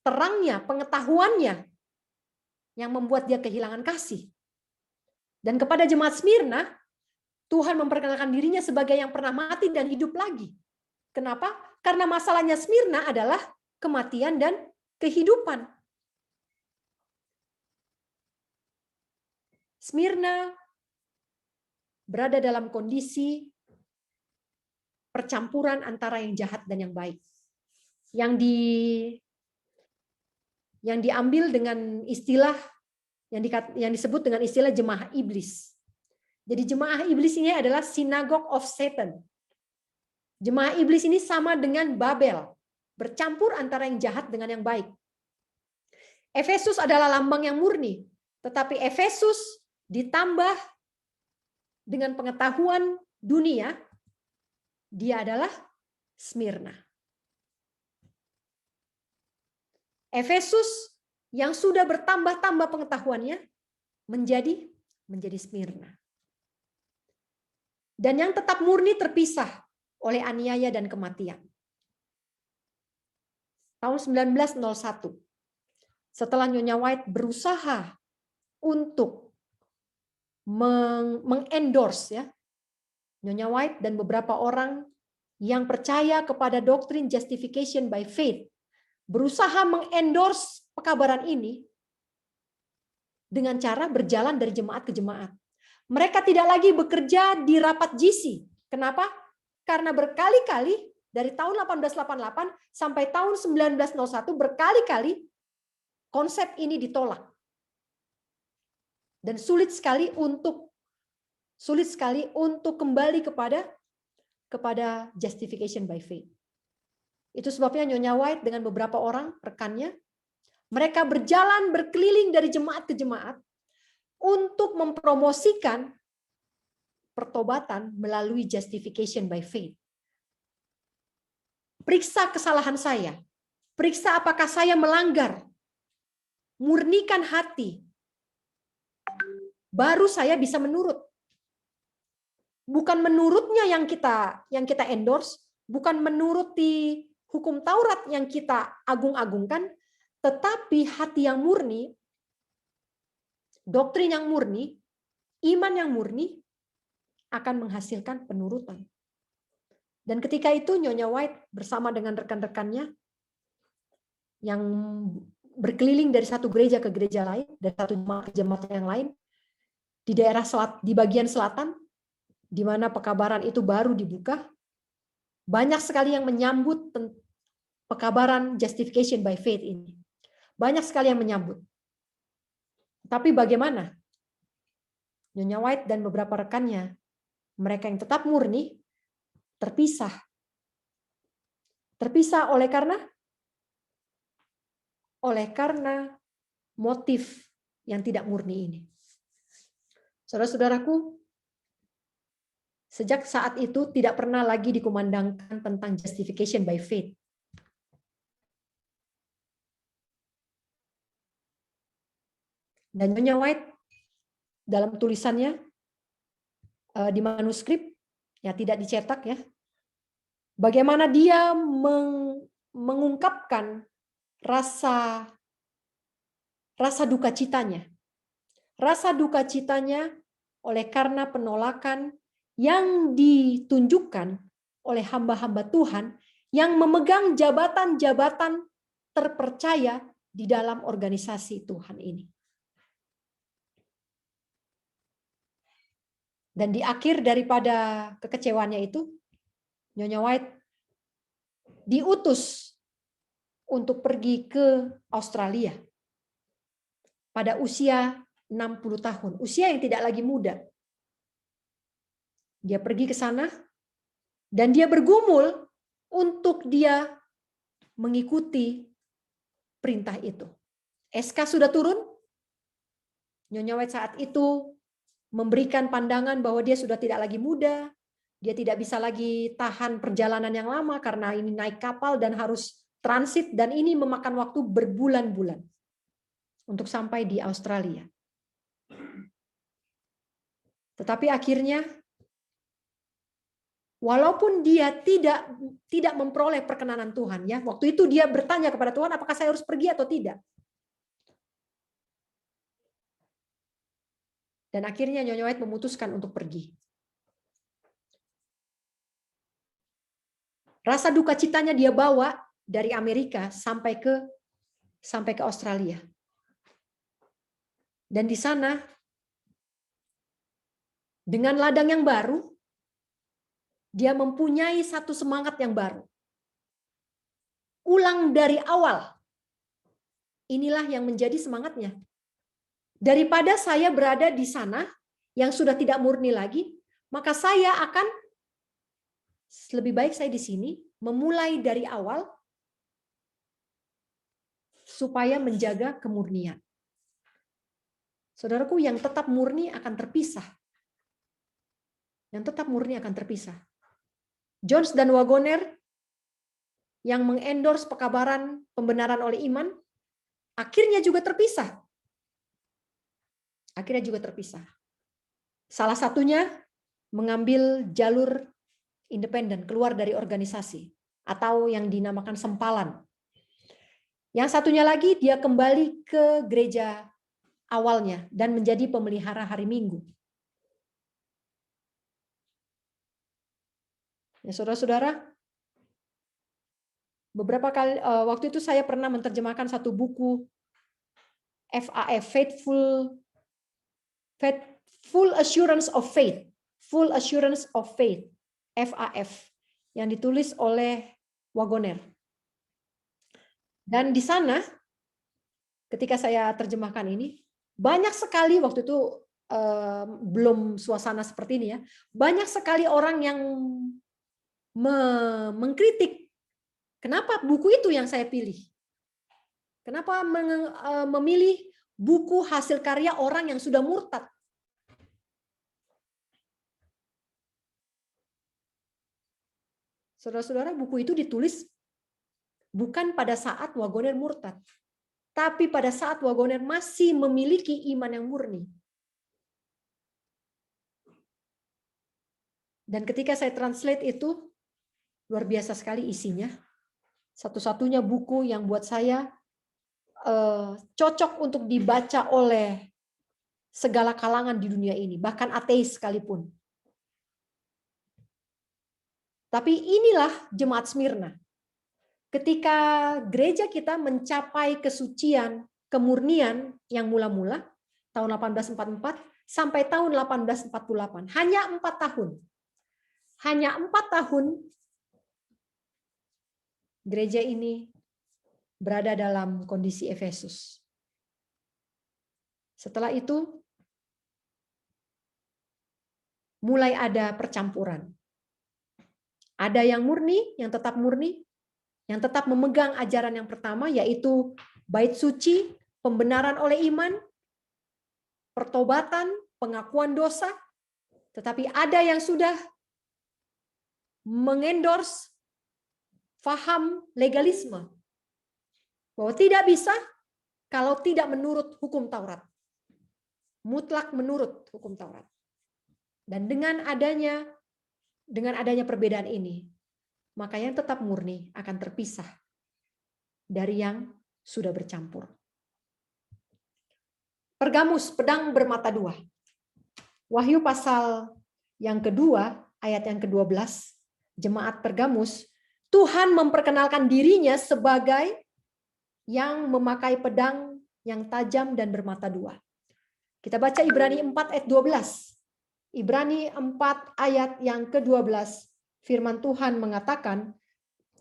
Terangnya, pengetahuannya yang membuat dia kehilangan kasih. Dan kepada jemaat Smyrna, Tuhan memperkenalkan dirinya sebagai yang pernah mati dan hidup lagi. Kenapa? Karena masalahnya Smyrna adalah kematian dan kehidupan. Smyrna berada dalam kondisi percampuran antara yang jahat dan yang baik. Yang diambil dengan istilah yang disebut dengan istilah jemaah iblis. Jadi jemaah iblis ini adalah synagogue of Satan. Jemaah iblis ini sama dengan Babel, bercampur antara yang jahat dengan yang baik. Efesus adalah lambang yang murni, tetapi Efesus ditambah dengan pengetahuan dunia, dia adalah Smyrna. Efesus yang sudah bertambah-tambah pengetahuannya menjadi Smyrna. Dan yang tetap murni terpisah oleh aniaya dan kematian. Tahun 1901, setelah Nyonya White berusaha untuk mengendorse ya, Nyonya White dan beberapa orang yang percaya kepada doktrin justification by faith berusaha mengendorse pekabaran ini dengan cara berjalan dari jemaat ke jemaat. Mereka tidak lagi bekerja di rapat GC. Kenapa? Karena berkali-kali dari tahun 1888 sampai tahun 1901 berkali-kali konsep ini ditolak. Dan sulit sekali untuk kembali kepada justification by faith. Itu sebabnya Nyonya White dengan beberapa orang rekannya, mereka berjalan berkeliling dari jemaat ke jemaat untuk mempromosikan pertobatan melalui justification by faith. Periksa kesalahan saya, periksa apakah saya melanggar, murnikan hati, baru saya bisa menurut. Bukan menurutnya yang kita endorse, bukan menuruti hukum Taurat yang kita agung-agungkan, tetapi hati yang murni, doktrin yang murni, iman yang murni akan menghasilkan penurutan. Dan ketika itu Nyonya White bersama dengan rekan-rekannya yang berkeliling dari satu gereja ke gereja lain, dari satu jemaat ke jemaat yang lain, di bagian selatan, di mana pekabaran itu baru dibuka, banyak sekali yang menyambut pekabaran justification by faith ini. Banyak sekali yang menyambut. Tapi bagaimana Nyonya White dan beberapa rekannya, mereka yang tetap murni, terpisah. Terpisah oleh karena motif yang tidak murni ini. Saudara-saudaraku, sejak saat itu tidak pernah lagi dikumandangkan tentang justification by faith. Dan Nyonya White dalam tulisannya di manuskrip, ya tidak dicetak ya, bagaimana dia mengungkapkan rasa duka citanya. Rasa duka citanya oleh karena penolakan yang ditunjukkan oleh hamba-hamba Tuhan yang memegang jabatan-jabatan terpercaya di dalam organisasi Tuhan ini. Dan di akhir daripada kekecewaannya itu, Nyonya White diutus untuk pergi ke Australia pada usia 60 tahun, usia yang tidak lagi muda. Dia pergi ke sana dan dia bergumul untuk dia mengikuti perintah itu. SK sudah turun. Nyonya White saat itu memberikan pandangan bahwa dia sudah tidak lagi muda, dia tidak bisa lagi tahan perjalanan yang lama karena ini naik kapal dan harus transit, dan ini memakan waktu berbulan-bulan untuk sampai di Australia. Tetapi akhirnya, walaupun dia tidak memperoleh perkenanan Tuhan, ya, waktu itu dia bertanya kepada Tuhan, apakah saya harus pergi atau tidak? Dan akhirnya Nyonya White memutuskan untuk pergi. Rasa duka citanya dia bawa dari Amerika sampai ke Australia. Dan di sana, dengan ladang yang baru, dia mempunyai satu semangat yang baru. Ulang dari awal. Inilah yang menjadi semangatnya. Daripada saya berada di sana yang sudah tidak murni lagi, maka saya akan lebih baik saya di sini memulai dari awal supaya menjaga kemurnian. Saudaraku, yang tetap murni akan terpisah. Yang tetap murni akan terpisah. Jones dan Wagoner yang mengendorse pekabaran pembenaran oleh iman akhirnya juga terpisah. Akhirnya juga terpisah. Salah satunya mengambil jalur independen, keluar dari organisasi, atau yang dinamakan sempalan. Yang satunya lagi, dia kembali ke gereja awalnya dan menjadi pemelihara hari Minggu. Ya, saudara-saudara, beberapa kali waktu itu saya pernah menerjemahkan satu buku FAF, Full Assurance of Faith, Full Assurance of Faith, FAF, yang ditulis oleh Wagoner. Dan di sana, ketika saya terjemahkan ini, banyak sekali waktu itu belum suasana seperti ini ya, banyak sekali orang yang mengkritik kenapa buku itu yang saya pilih, kenapa memilih buku hasil karya orang yang sudah murtad. Saudara-saudara, buku itu ditulis bukan pada saat Wagoner murtad, tapi pada saat Wagoner masih memiliki iman yang murni. Dan ketika saya translate itu, luar biasa sekali isinya. Satu-satunya buku yang buat saya cocok untuk dibaca oleh segala kalangan di dunia ini, bahkan ateis sekalipun. Tapi inilah jemaat Smyrna. Ketika gereja kita mencapai kesucian, kemurnian yang mula-mula, tahun 1844 sampai tahun 1848. Hanya 4 tahun. Hanya 4 tahun gereja ini berada dalam kondisi Efesus. Setelah itu, mulai ada percampuran. Ada yang murni, yang tetap murni, yang tetap memegang ajaran yang pertama, yaitu bait suci, pembenaran oleh iman, pertobatan, pengakuan dosa. Tetapi ada yang sudah mengendorse faham legalisme, bahwa tidak bisa kalau tidak menurut hukum Taurat. Mutlak menurut hukum Taurat. Dan dengan adanya perbedaan ini, maka yang tetap murni akan terpisah dari yang sudah bercampur. Pergamus, pedang bermata dua. Wahyu pasal yang kedua, ayat yang ke-12, jemaat Pergamus, Tuhan memperkenalkan dirinya sebagai yang memakai pedang yang tajam dan bermata dua. Kita baca Ibrani 4 ayat 12. Ibrani 4 ayat yang ke-12, firman Tuhan mengatakan,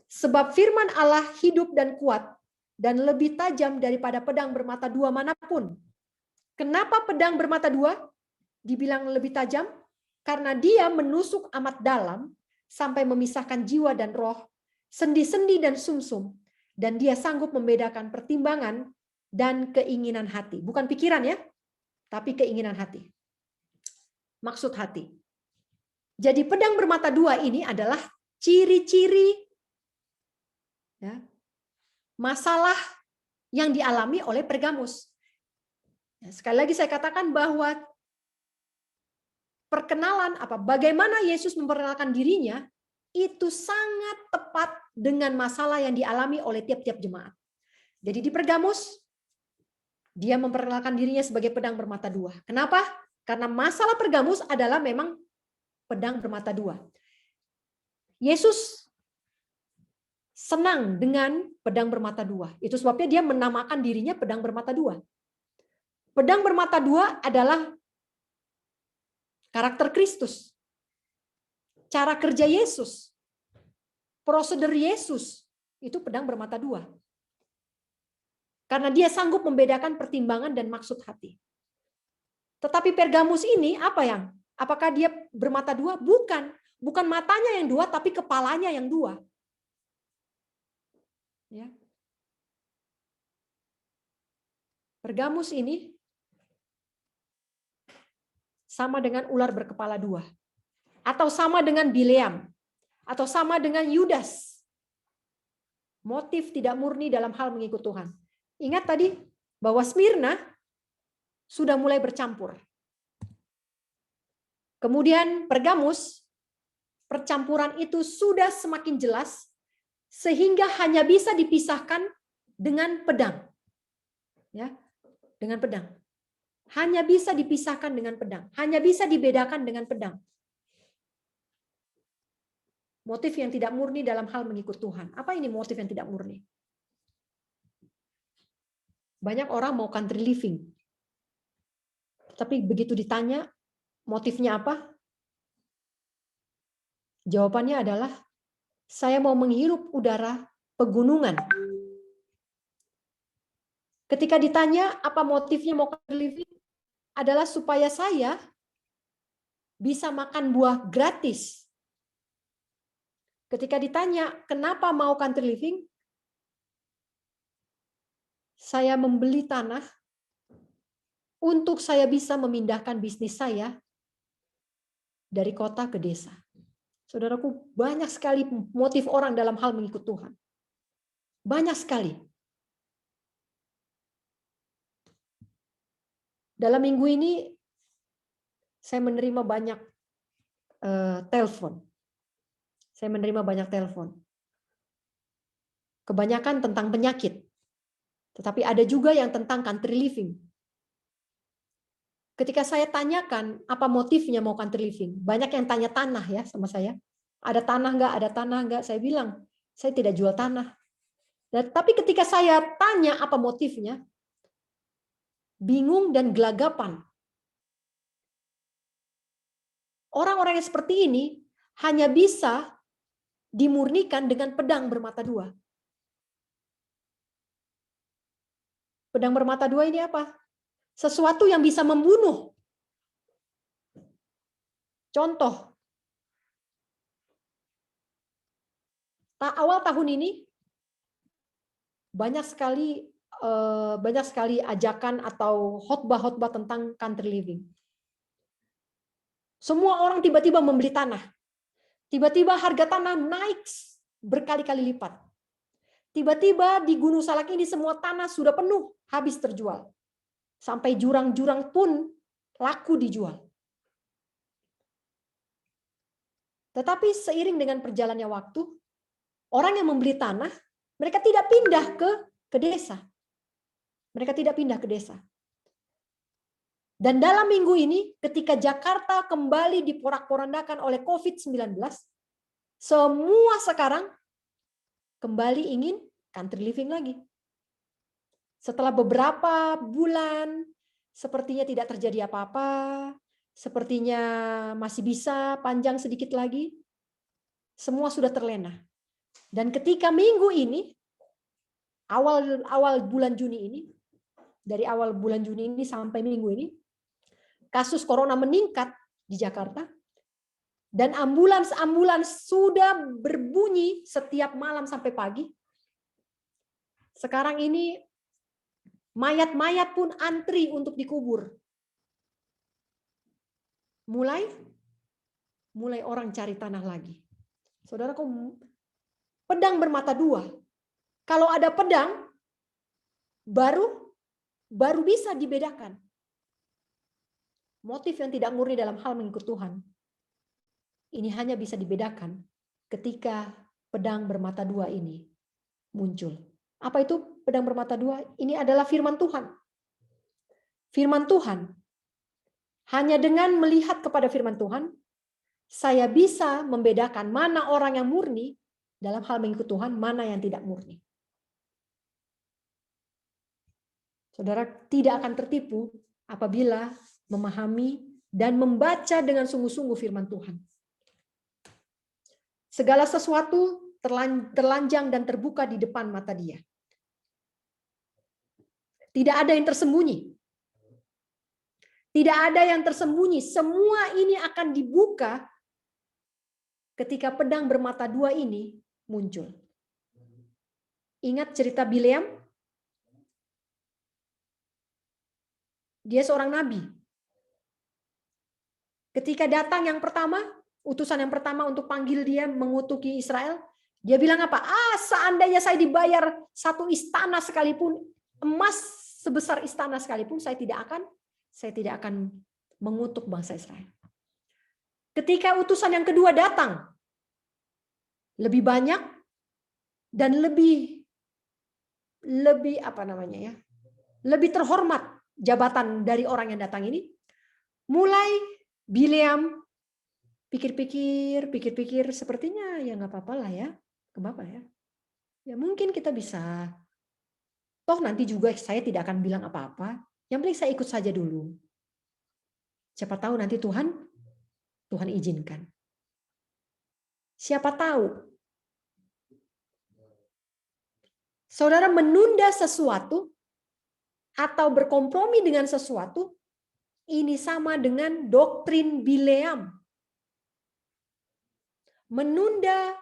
sebab firman Allah hidup dan kuat, dan lebih tajam daripada pedang bermata dua manapun. Kenapa pedang bermata dua dibilang lebih tajam? Karena dia menusuk amat dalam, sampai memisahkan jiwa dan roh, sendi-sendi dan sumsum, dan dia sanggup membedakan pertimbangan dan keinginan hati. Bukan pikiran ya, tapi keinginan hati. Maksud hati. Jadi pedang bermata dua ini adalah ciri-ciri ya, masalah yang dialami oleh Pergamus. Sekali lagi saya katakan bahwa perkenalan bagaimana Yesus memperkenalkan dirinya itu sangat tepat dengan masalah yang dialami oleh tiap-tiap jemaat. Jadi di Pergamus dia memperkenalkan dirinya sebagai pedang bermata dua. Kenapa? Karena masalah Pergamus adalah memang pedang bermata dua. Yesus senang dengan pedang bermata dua. Itu sebabnya dia menamakan dirinya pedang bermata dua. Pedang bermata dua adalah karakter Kristus, cara kerja Yesus, prosedur Yesus, itu pedang bermata dua. Karena dia sanggup membedakan pertimbangan dan maksud hati. Tetapi Pergamus ini apakah dia bermata dua? Bukan. Bukan matanya yang dua, tapi kepalanya yang dua. Ya. Pergamus ini sama dengan ular berkepala dua. Atau sama dengan Bileam. Atau sama dengan Yudas. Motif tidak murni dalam hal mengikut Tuhan. Ingat tadi bahwa Smyrna sudah mulai bercampur. Kemudian Pergamus, percampuran itu sudah semakin jelas sehingga hanya bisa dipisahkan dengan pedang. Ya, dengan pedang. Hanya bisa dipisahkan dengan pedang. Hanya bisa dibedakan dengan pedang. Motif yang tidak murni dalam hal mengikut Tuhan. Apa ini motif yang tidak murni? Banyak orang mau country living. Tapi begitu ditanya motifnya apa? Jawabannya adalah saya mau menghirup udara pegunungan. Ketika ditanya apa motifnya mau country living, adalah supaya saya bisa makan buah gratis. Ketika ditanya kenapa mau country living, saya membeli tanah untuk saya bisa memindahkan bisnis saya dari kota ke desa. Saudaraku, banyak sekali motif orang dalam hal mengikut Tuhan. Banyak sekali. Dalam minggu ini, saya menerima banyak telepon. Saya menerima banyak telepon. Kebanyakan tentang penyakit. Tetapi ada juga yang tentang country living. Ketika saya tanyakan apa motifnya mau country living, banyak yang tanya tanah ya sama saya. Ada tanah nggak? Ada tanah nggak? Saya bilang, saya tidak jual tanah. Tapi ketika saya tanya apa motifnya, bingung dan gelagapan. Orang-orang yang seperti ini hanya bisa dimurnikan dengan pedang bermata dua. Pedang bermata dua ini apa? Sesuatu yang bisa membunuh. Contoh, awal tahun ini banyak sekali ajakan atau khotbah-khotbah tentang country living. Semua orang tiba-tiba membeli tanah. Tiba-tiba harga tanah naik berkali-kali lipat. Tiba-tiba di Gunung Salak ini semua tanah sudah penuh, habis terjual. Sampai jurang-jurang pun laku dijual. Tetapi seiring dengan perjalannya waktu, orang yang membeli tanah, mereka tidak pindah ke desa. Mereka tidak pindah ke desa. Dan dalam minggu ini, ketika Jakarta kembali diporak-porandakan oleh COVID-19, semua sekarang kembali ingin country living lagi. Setelah beberapa bulan, sepertinya tidak terjadi apa-apa, sepertinya masih bisa panjang sedikit lagi, semua sudah terlena. Dan ketika minggu ini, awal bulan Juni ini, dari awal bulan Juni ini sampai minggu ini, kasus corona meningkat di Jakarta, dan ambulans sudah berbunyi setiap malam sampai pagi. Sekarang ini mayat-mayat pun antri untuk dikubur. Mulai orang cari tanah lagi. Saudara, pedang bermata dua. Kalau ada pedang, baru bisa dibedakan. Motif yang tidak murni dalam hal mengikut Tuhan. Ini hanya bisa dibedakan ketika pedang bermata dua ini muncul. Apa itu pedang bermata dua? Ini adalah firman Tuhan. Firman Tuhan. Hanya dengan melihat kepada firman Tuhan, saya bisa membedakan mana orang yang murni dalam hal mengikut Tuhan, mana yang tidak murni. Saudara tidak akan tertipu apabila memahami dan membaca dengan sungguh-sungguh firman Tuhan. Segala sesuatu terlanjang dan terbuka di depan mata dia. Tidak ada yang tersembunyi. Tidak ada yang tersembunyi. Semua ini akan dibuka ketika pedang bermata dua ini muncul. Ingat cerita Bileam? Dia seorang nabi. Ketika datang yang pertama, utusan yang pertama untuk panggil dia mengutuki Israel, dia bilang apa? Seandainya saya dibayar satu istana sekalipun, emas sebesar istana sekalipun, saya tidak akan mengutuk bangsa Israel. Ketika utusan yang kedua datang, lebih banyak dan lebih lebih terhormat jabatan dari orang yang datang ini. Mulai Bileam pikir-pikir, sepertinya ya nggak apa-apa lah ya, kenapa ya? Ya mungkin kita bisa. Toh nanti juga saya tidak akan bilang apa-apa. Yang penting saya ikut saja dulu. Siapa tahu nanti Tuhan izinkan. Siapa tahu. Saudara menunda sesuatu atau berkompromi dengan sesuatu, ini sama dengan doktrin Bileam. Menunda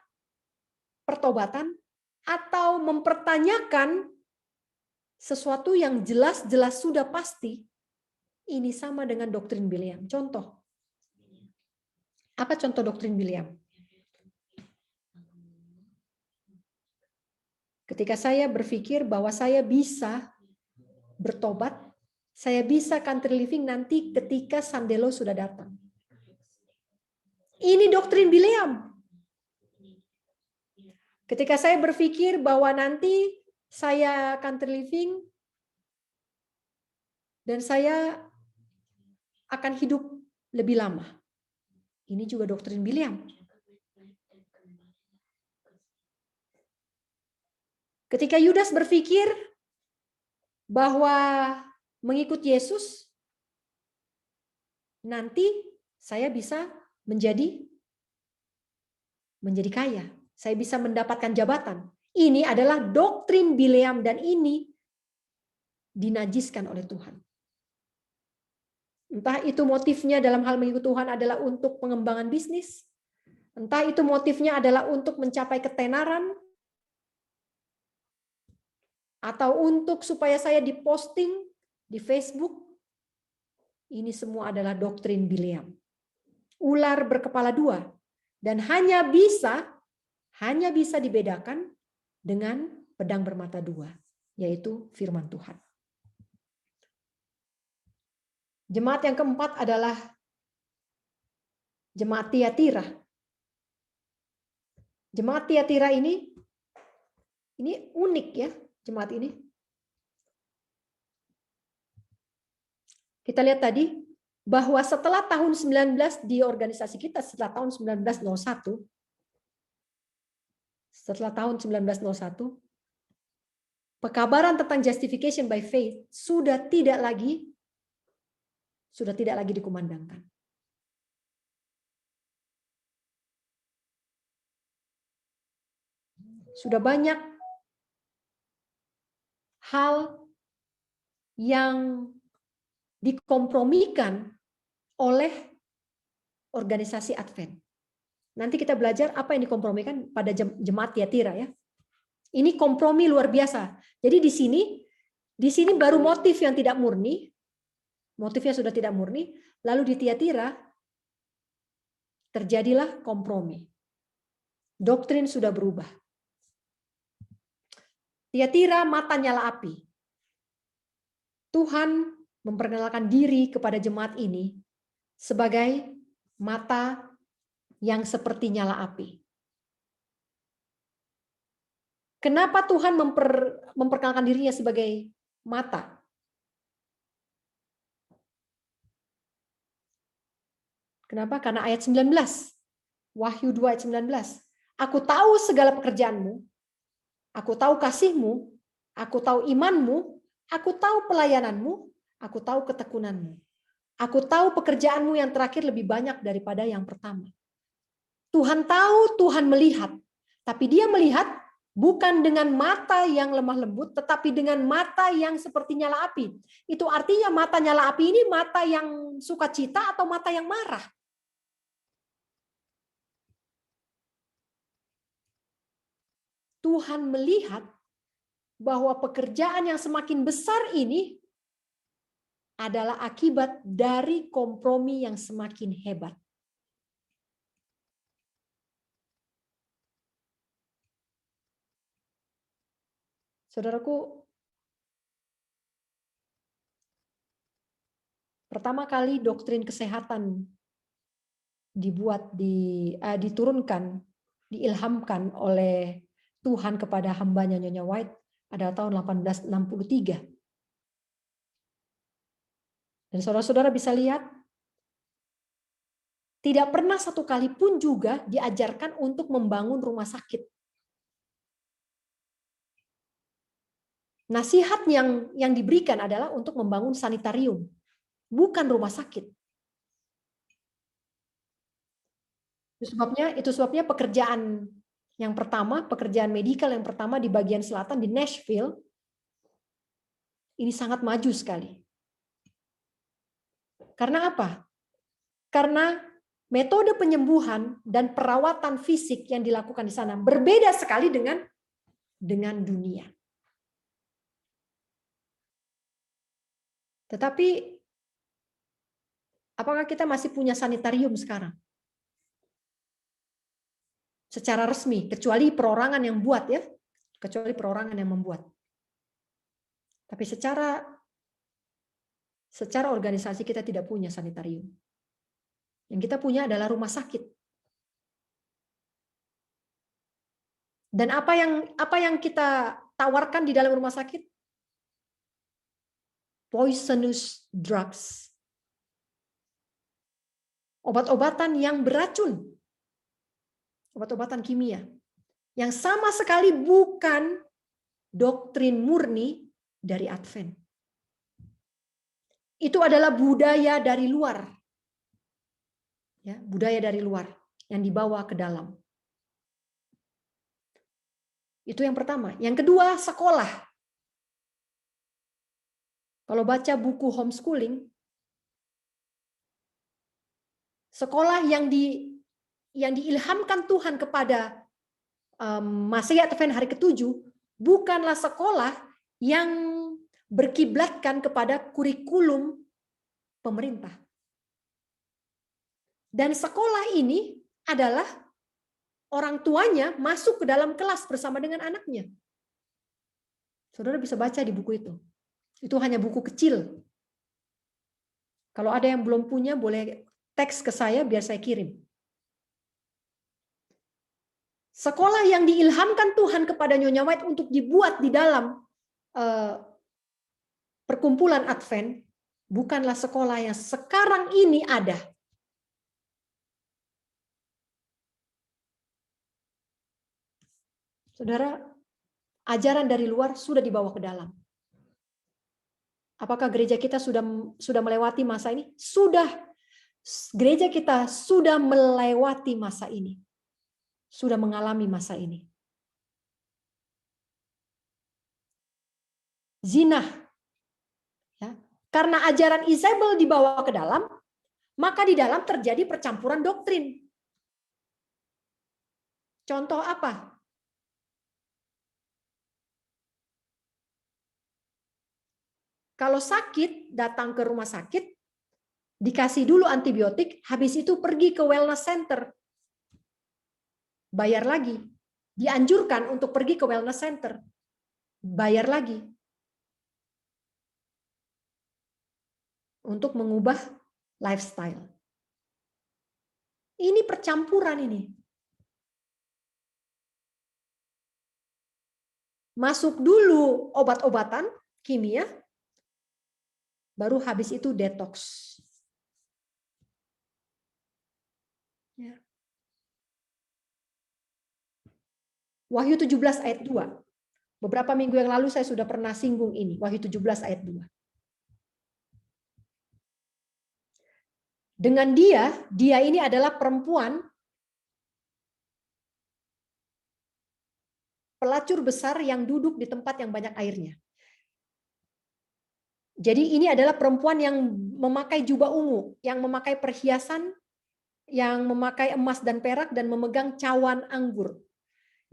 pertobatan atau mempertanyakan sesuatu yang jelas-jelas sudah pasti, ini sama dengan doktrin Bileam. Contoh. Apa contoh doktrin Bileam? Ketika saya berpikir bahwa saya bisa bertobat, saya bisa country living nanti ketika Sandelo sudah datang. Ini doktrin Bileam. Ketika saya berpikir bahwa nanti saya country living dan saya akan hidup lebih lama. Ini juga doktrin Bileam. Ketika Yudas berpikir bahwa mengikut Yesus nanti saya bisa menjadi kaya. Saya bisa mendapatkan jabatan. Ini adalah doktrin Bileam dan ini dinajiskan oleh Tuhan. Entah itu motifnya dalam hal mengikut Tuhan adalah untuk pengembangan bisnis, entah itu motifnya adalah untuk mencapai ketenaran, atau untuk supaya saya diposting di Facebook. Ini semua adalah doktrin Bileam. Ular berkepala dua, dan hanya bisa dibedakan dengan pedang bermata dua, yaitu firman Tuhan. Jemaat yang keempat adalah jemaat Tiatira. Jemaat Tiatira ini unik ya, jemaat ini. Kita lihat tadi bahwa setelah tahun 19 di organisasi kita, setelah tahun 1901, pekabaran tentang justification by faith sudah tidak lagi dikumandangkan. Sudah banyak hal yang dikompromikan oleh organisasi Advent. Nanti kita belajar apa yang dikompromikan pada jemaat Tiatira ya. Ini kompromi luar biasa. Jadi di sini baru motif yang tidak murni, motifnya sudah tidak murni, lalu di Tiatira terjadilah kompromi. Doktrin sudah berubah. Tiatira mata nyala api. Tuhan memperkenalkan diri kepada jemaat ini sebagai mata yang seperti nyala api. Kenapa Tuhan memperkenalkan dirinya sebagai mata? Kenapa? Karena ayat 19. Wahyu 2 ayat 19. Aku tahu segala pekerjaanmu. Aku tahu kasihmu. Aku tahu imanmu. Aku tahu pelayananmu. Aku tahu ketekunanmu. Aku tahu pekerjaanmu yang terakhir lebih banyak daripada yang pertama. Tuhan tahu, Tuhan melihat. Tapi dia melihat bukan dengan mata yang lemah lembut, tetapi dengan mata yang seperti nyala api. Itu artinya mata nyala api ini mata yang sukacita atau mata yang marah. Tuhan melihat bahwa pekerjaan yang semakin besar ini adalah akibat dari kompromi yang semakin hebat. Saudaraku, pertama kali doktrin kesehatan diturunkan, diilhamkan oleh Tuhan kepada hambanya Nyonya White adalah tahun 1863. Dan saudara-saudara bisa lihat, tidak pernah satu kali pun juga diajarkan untuk membangun rumah sakit. Nasihat yang diberikan adalah untuk membangun sanitarium, bukan rumah sakit. Itu sebabnya pekerjaan yang pertama, pekerjaan medikal yang pertama di bagian selatan di Nashville, ini sangat maju sekali. Karena apa? Karena metode penyembuhan dan perawatan fisik yang dilakukan di sana berbeda sekali dengan dunia. Tetapi apakah kita masih punya sanitarium sekarang? Secara resmi, kecuali perorangan yang buat ya, kecuali perorangan yang membuat. Tapi secara organisasi kita tidak punya sanitarium. Yang kita punya adalah rumah sakit. Dan apa yang kita tawarkan di dalam rumah sakit? Poisonous drugs. Obat-obatan yang beracun. Obat-obatan kimia. Yang sama sekali bukan doktrin murni dari Advent. Itu adalah budaya dari luar. Ya, budaya dari luar yang dibawa ke dalam. Itu yang pertama. Yang kedua, sekolah. Kalau baca buku homeschooling, Sekolah yang diilhamkan Tuhan kepada Masehi Advent hari ke-7 bukanlah sekolah yang berkiblatkan kepada kurikulum pemerintah. Dan sekolah ini adalah orang tuanya masuk ke dalam kelas bersama dengan anaknya. Saudara bisa baca di buku itu. Itu hanya buku kecil. Kalau ada yang belum punya, boleh teks ke saya biar saya kirim. Sekolah yang diilhamkan Tuhan kepada Nyonya White untuk dibuat di dalam perkumpulan Advent bukanlah sekolah yang sekarang ini ada. Saudara, ajaran dari luar sudah dibawa ke dalam. Apakah gereja kita sudah melewati masa ini? Sudah. Gereja kita sudah melewati masa ini. Sudah mengalami masa ini. Zina. Ya. Karena ajaran Isabel dibawa ke dalam, maka di dalam terjadi percampuran doktrin. Contoh apa? Kalau sakit, datang ke rumah sakit, dikasih dulu antibiotik, habis itu pergi ke wellness center. Bayar lagi. Dianjurkan untuk pergi ke wellness center. Bayar lagi. Untuk mengubah lifestyle. Ini percampuran ini. Masuk dulu obat-obatan, kimia, baru habis itu detox. Ya. Wahyu 17 ayat 2. Beberapa minggu yang lalu saya sudah pernah singgung ini. Wahyu 17 ayat 2. Dengan dia ini adalah perempuan pelacur besar yang duduk di tempat yang banyak airnya. Jadi ini adalah perempuan yang memakai jubah ungu, yang memakai perhiasan, yang memakai emas dan perak, dan memegang cawan anggur.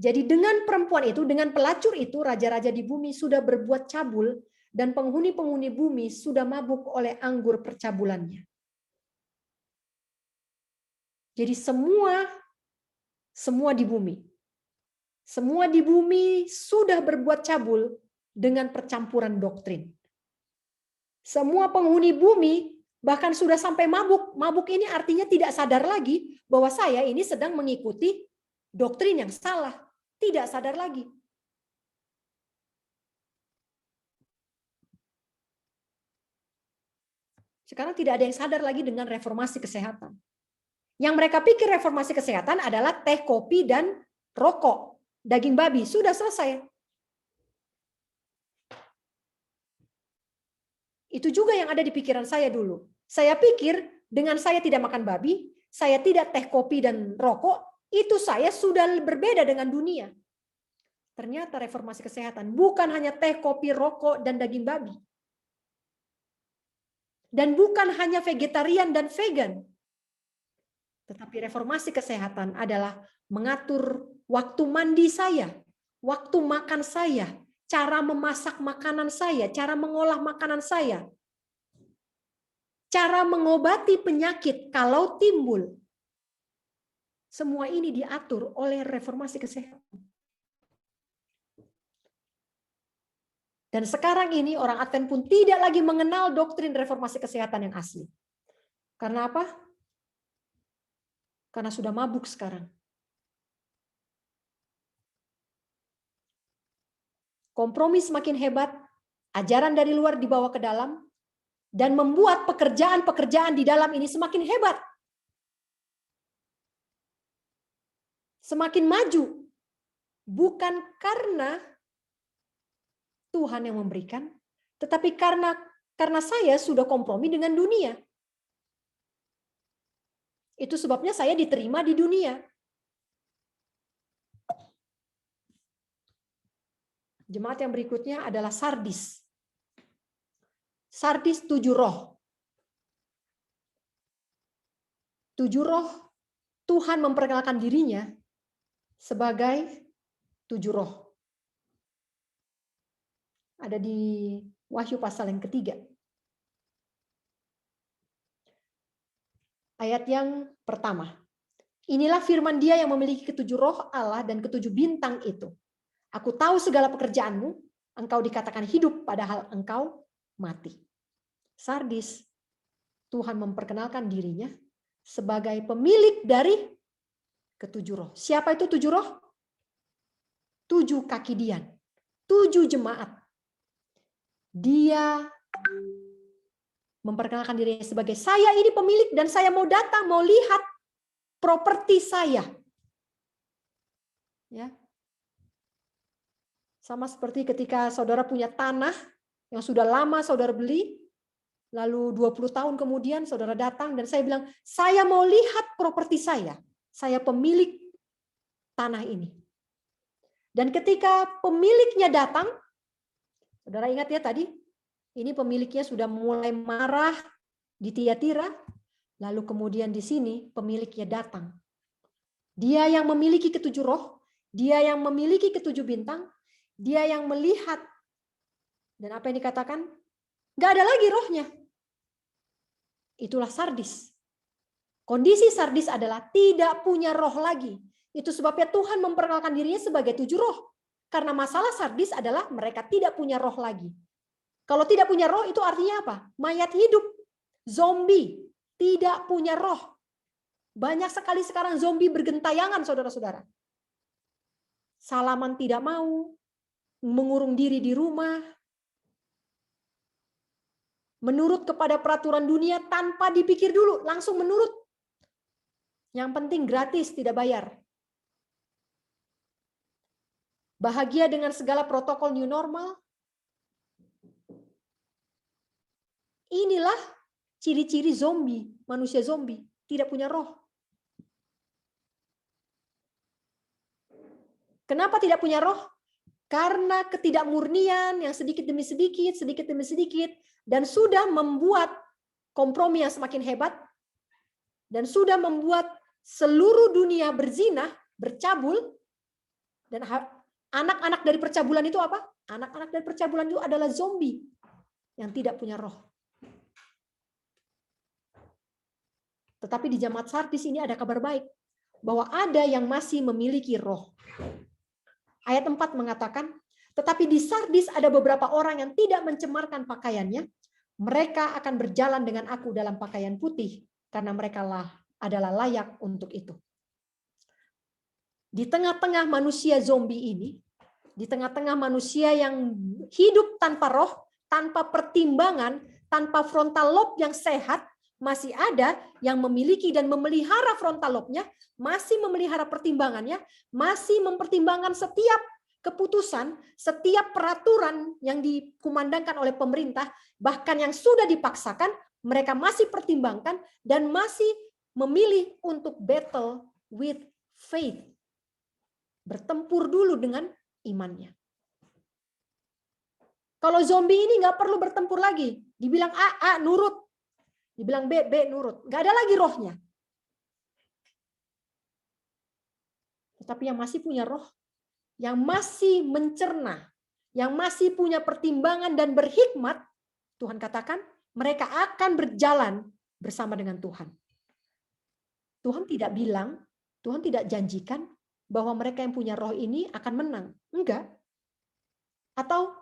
Jadi dengan perempuan itu, dengan pelacur itu, raja-raja di bumi sudah berbuat cabul, dan penghuni-penghuni bumi sudah mabuk oleh anggur percabulannya. Jadi semua di bumi. Semua di bumi sudah berbuat cabul dengan percampuran doktrin. Semua penghuni bumi bahkan sudah sampai mabuk. Mabuk ini artinya tidak sadar lagi bahwa saya ini sedang mengikuti doktrin yang salah. Tidak sadar lagi. Sekarang tidak ada yang sadar lagi dengan reformasi kesehatan. Yang mereka pikir reformasi kesehatan adalah teh, kopi, dan rokok. Daging babi, sudah selesai. Itu juga yang ada di pikiran saya dulu. Saya pikir dengan saya tidak makan babi, saya tidak teh, kopi, dan rokok, itu saya sudah berbeda dengan dunia. Ternyata reformasi kesehatan bukan hanya teh, kopi, rokok, dan daging babi. Dan bukan hanya vegetarian dan vegan. Tetapi reformasi kesehatan adalah mengatur waktu mandi saya, waktu makan saya, cara memasak makanan saya, cara mengolah makanan saya, cara mengobati penyakit kalau timbul. Semua ini diatur oleh reformasi kesehatan. Dan sekarang ini orang Advent pun tidak lagi mengenal doktrin reformasi kesehatan yang asli. Karena apa? Karena sudah mabuk sekarang. Kompromi semakin hebat, ajaran dari luar dibawa ke dalam, dan membuat pekerjaan-pekerjaan di dalam ini semakin hebat. Semakin maju. Bukan karena Tuhan yang memberikan, tetapi karena saya sudah kompromi dengan dunia. Itu sebabnya saya diterima di dunia. Jemaat yang berikutnya adalah Sardis. Sardis 7 roh. 7 roh, Tuhan memperkenalkan dirinya sebagai 7 roh. Ada di Wahyu pasal yang ketiga. Ayat yang pertama. Inilah firman Dia yang memiliki ketujuh roh Allah dan ketujuh bintang itu. Aku tahu segala pekerjaanmu, engkau dikatakan hidup padahal engkau mati. Sardis, Tuhan memperkenalkan dirinya sebagai pemilik dari ketujuh roh. Siapa itu 7 roh? 7 kaki dian, 7 jemaat. Dia memperkenalkan dirinya sebagai saya ini pemilik dan saya mau datang, mau lihat properti saya. Ya. Sama seperti ketika saudara punya tanah yang sudah lama saudara beli, lalu 20 tahun kemudian saudara datang dan saya bilang, saya mau lihat properti saya pemilik tanah ini. Dan ketika pemiliknya datang, saudara ingat ya tadi, ini pemiliknya sudah mulai marah di Tiatira, lalu kemudian di sini pemiliknya datang. Dia yang memiliki ketujuh roh, dia yang memiliki ketujuh bintang, dia yang melihat. Dan apa yang dikatakan? Gak ada lagi rohnya. Itulah Sardis. Kondisi Sardis adalah tidak punya roh lagi. Itu sebabnya Tuhan memperkenalkan dirinya sebagai 7 roh. Karena masalah Sardis adalah mereka tidak punya roh lagi. Kalau tidak punya roh itu artinya apa? Mayat hidup. Zombie. Tidak punya roh. Banyak sekali sekarang zombie bergentayangan, saudara-saudara. Salaman tidak mau, mengurung diri di rumah, menurut kepada peraturan dunia tanpa dipikir dulu, langsung menurut. Yang penting gratis, tidak bayar. Bahagia dengan segala protokol new normal. Inilah ciri-ciri zombie, manusia zombie, tidak punya roh. Kenapa tidak punya roh? Karena ketidakmurnian yang sedikit demi sedikit, dan sudah membuat kompromi yang semakin hebat, dan sudah membuat seluruh dunia berzina, bercabul, dan anak-anak dari percabulan itu apa? Anak-anak dari percabulan itu adalah zombie yang tidak punya roh. Tetapi di jemaat Sardis ini ada kabar baik, bahwa ada yang masih memiliki roh. Ayat 4 mengatakan, tetapi di Sardis ada beberapa orang yang tidak mencemarkan pakaiannya, mereka akan berjalan dengan aku dalam pakaian putih, karena mereka adalah layak untuk itu. Di tengah-tengah manusia zombie ini, di tengah-tengah manusia yang hidup tanpa roh, tanpa pertimbangan, tanpa frontal lobe yang sehat, masih ada yang memiliki dan memelihara frontal lobe-nya, masih memelihara pertimbangannya, masih mempertimbangkan setiap keputusan, setiap peraturan yang dikumandangkan oleh pemerintah, bahkan yang sudah dipaksakan, mereka masih pertimbangkan dan masih memilih untuk battle with faith. Bertempur dulu dengan imannya. Kalau zombie ini nggak perlu bertempur lagi. Dibilang A, nurut. Dibilang B, nurut. Nggak ada lagi rohnya. Tetapi yang masih punya roh, yang masih mencerna, yang masih punya pertimbangan dan berhikmat, Tuhan katakan, mereka akan berjalan bersama dengan Tuhan. Tuhan tidak bilang, Tuhan tidak janjikan bahwa mereka yang punya roh ini akan menang. Enggak. Atau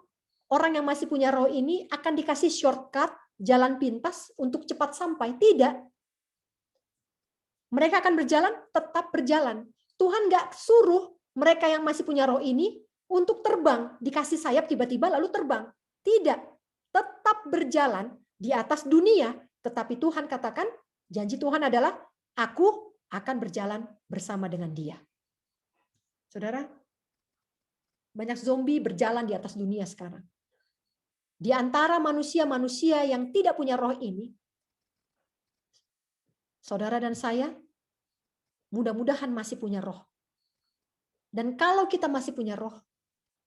orang yang masih punya roh ini akan dikasih shortcut, jalan pintas untuk cepat sampai. Tidak. Mereka akan berjalan, tetap berjalan. Tuhan nggak suruh mereka yang masih punya roh ini untuk terbang, dikasih sayap tiba-tiba lalu terbang. Tidak. Tetap berjalan di atas dunia. Tetapi Tuhan katakan, janji Tuhan adalah, aku akan berjalan bersama dengan dia. Saudara, banyak zombie berjalan di atas dunia sekarang. Di antara manusia-manusia yang tidak punya roh ini, saudara dan saya, mudah-mudahan masih punya roh. Dan kalau kita masih punya roh,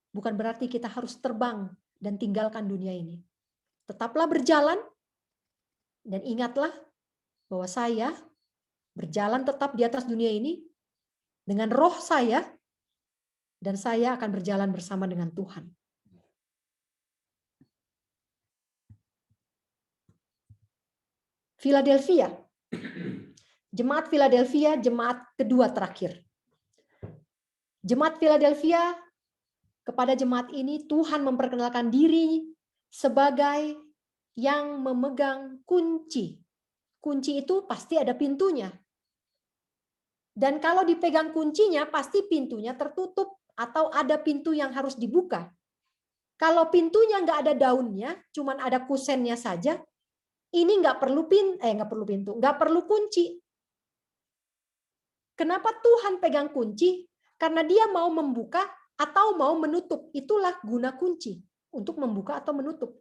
bukan berarti kita harus terbang dan tinggalkan dunia ini. Tetaplah berjalan, dan ingatlah bahwa saya berjalan tetap di atas dunia ini dengan roh saya, dan saya akan berjalan bersama dengan Tuhan. Philadelphia. Jemaat Philadelphia, jemaat kedua terakhir. Jemaat Philadelphia, kepada jemaat ini Tuhan memperkenalkan diri sebagai yang memegang kunci. Kunci itu pasti ada pintunya. Dan kalau dipegang kuncinya, pasti pintunya tertutup atau ada pintu yang harus dibuka. Kalau pintunya nggak ada daunnya, cuman ada kusennya saja, ini nggak perlu nggak perlu kunci. Kenapa Tuhan pegang kunci? Karena Dia mau membuka atau mau menutup. Itulah guna kunci, untuk membuka atau menutup.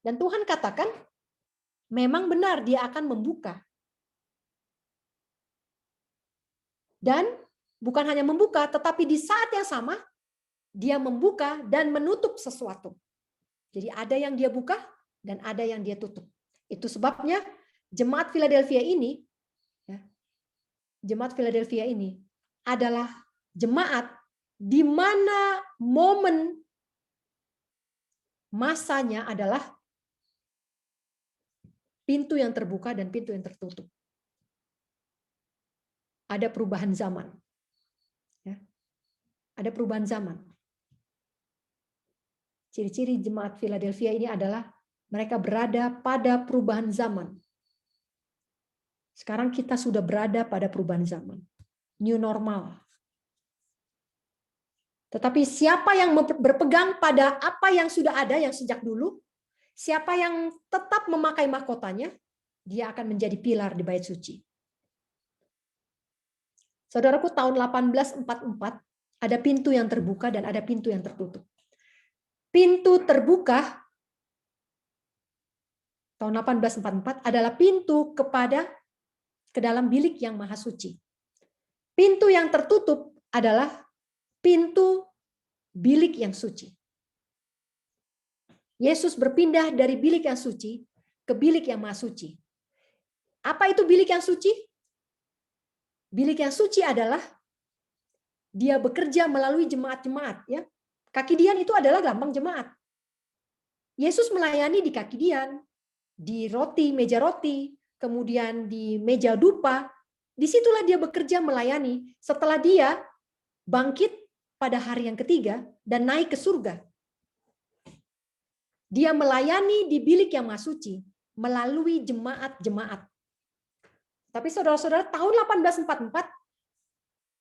Dan Tuhan katakan, memang benar Dia akan membuka. Dan bukan hanya membuka, tetapi di saat yang sama, Dia membuka dan menutup sesuatu. Jadi ada yang Dia buka dan ada yang Dia tutup. Itu sebabnya jemaat Philadelphia ini, jemaat Philadelphia ini adalah jemaat di mana momen masanya adalah pintu yang terbuka dan pintu yang tertutup. Ada perubahan zaman. Ada perubahan zaman. Ciri-ciri jemaat Philadelphia ini adalah mereka berada pada perubahan zaman. Sekarang kita sudah berada pada perubahan zaman. New normal. Tetapi siapa yang berpegang pada apa yang sudah ada yang sejak dulu, siapa yang tetap memakai mahkotanya, dia akan menjadi pilar di bait suci. Saudaraku, tahun 1844 ada pintu yang terbuka dan ada pintu yang tertutup. Pintu terbuka tahun 1844 adalah pintu ke dalam bilik yang maha suci. Pintu yang tertutup adalah pintu bilik yang suci. Yesus berpindah dari bilik yang suci ke bilik yang maha suci. Apa itu bilik yang suci? Bilik yang suci adalah Dia bekerja melalui jemaat-jemaat, ya. Kaki dian itu adalah lambang jemaat. Yesus melayani di kaki dian, di meja roti, kemudian di meja dupa. Disitulah Dia bekerja melayani setelah Dia bangkit pada hari yang ketiga dan naik ke surga. Dia melayani di bilik yang maha suci melalui jemaat-jemaat. Tapi saudara-saudara, tahun 1844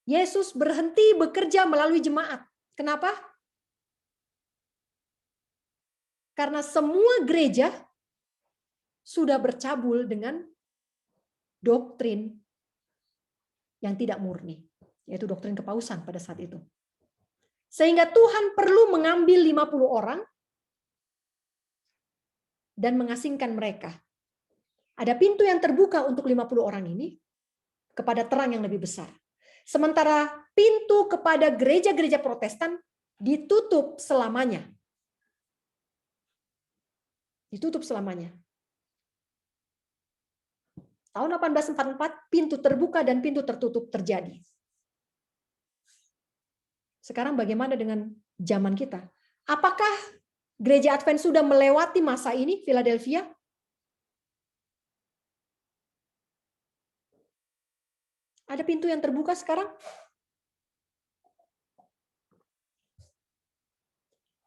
Yesus berhenti bekerja melalui jemaat. Kenapa? Karena semua gereja sudah bercabul dengan doktrin yang tidak murni, yaitu doktrin kepausan pada saat itu. Sehingga Tuhan perlu mengambil 50 orang dan mengasingkan mereka. Ada pintu yang terbuka untuk 50 orang ini kepada terang yang lebih besar. Sementara pintu kepada gereja-gereja Protestan ditutup selamanya. Ditutup selamanya. Tahun 1844 pintu terbuka dan pintu tertutup terjadi. Sekarang bagaimana dengan zaman kita? Apakah gereja Advent sudah melewati masa ini, Philadelphia? Ada pintu yang terbuka sekarang?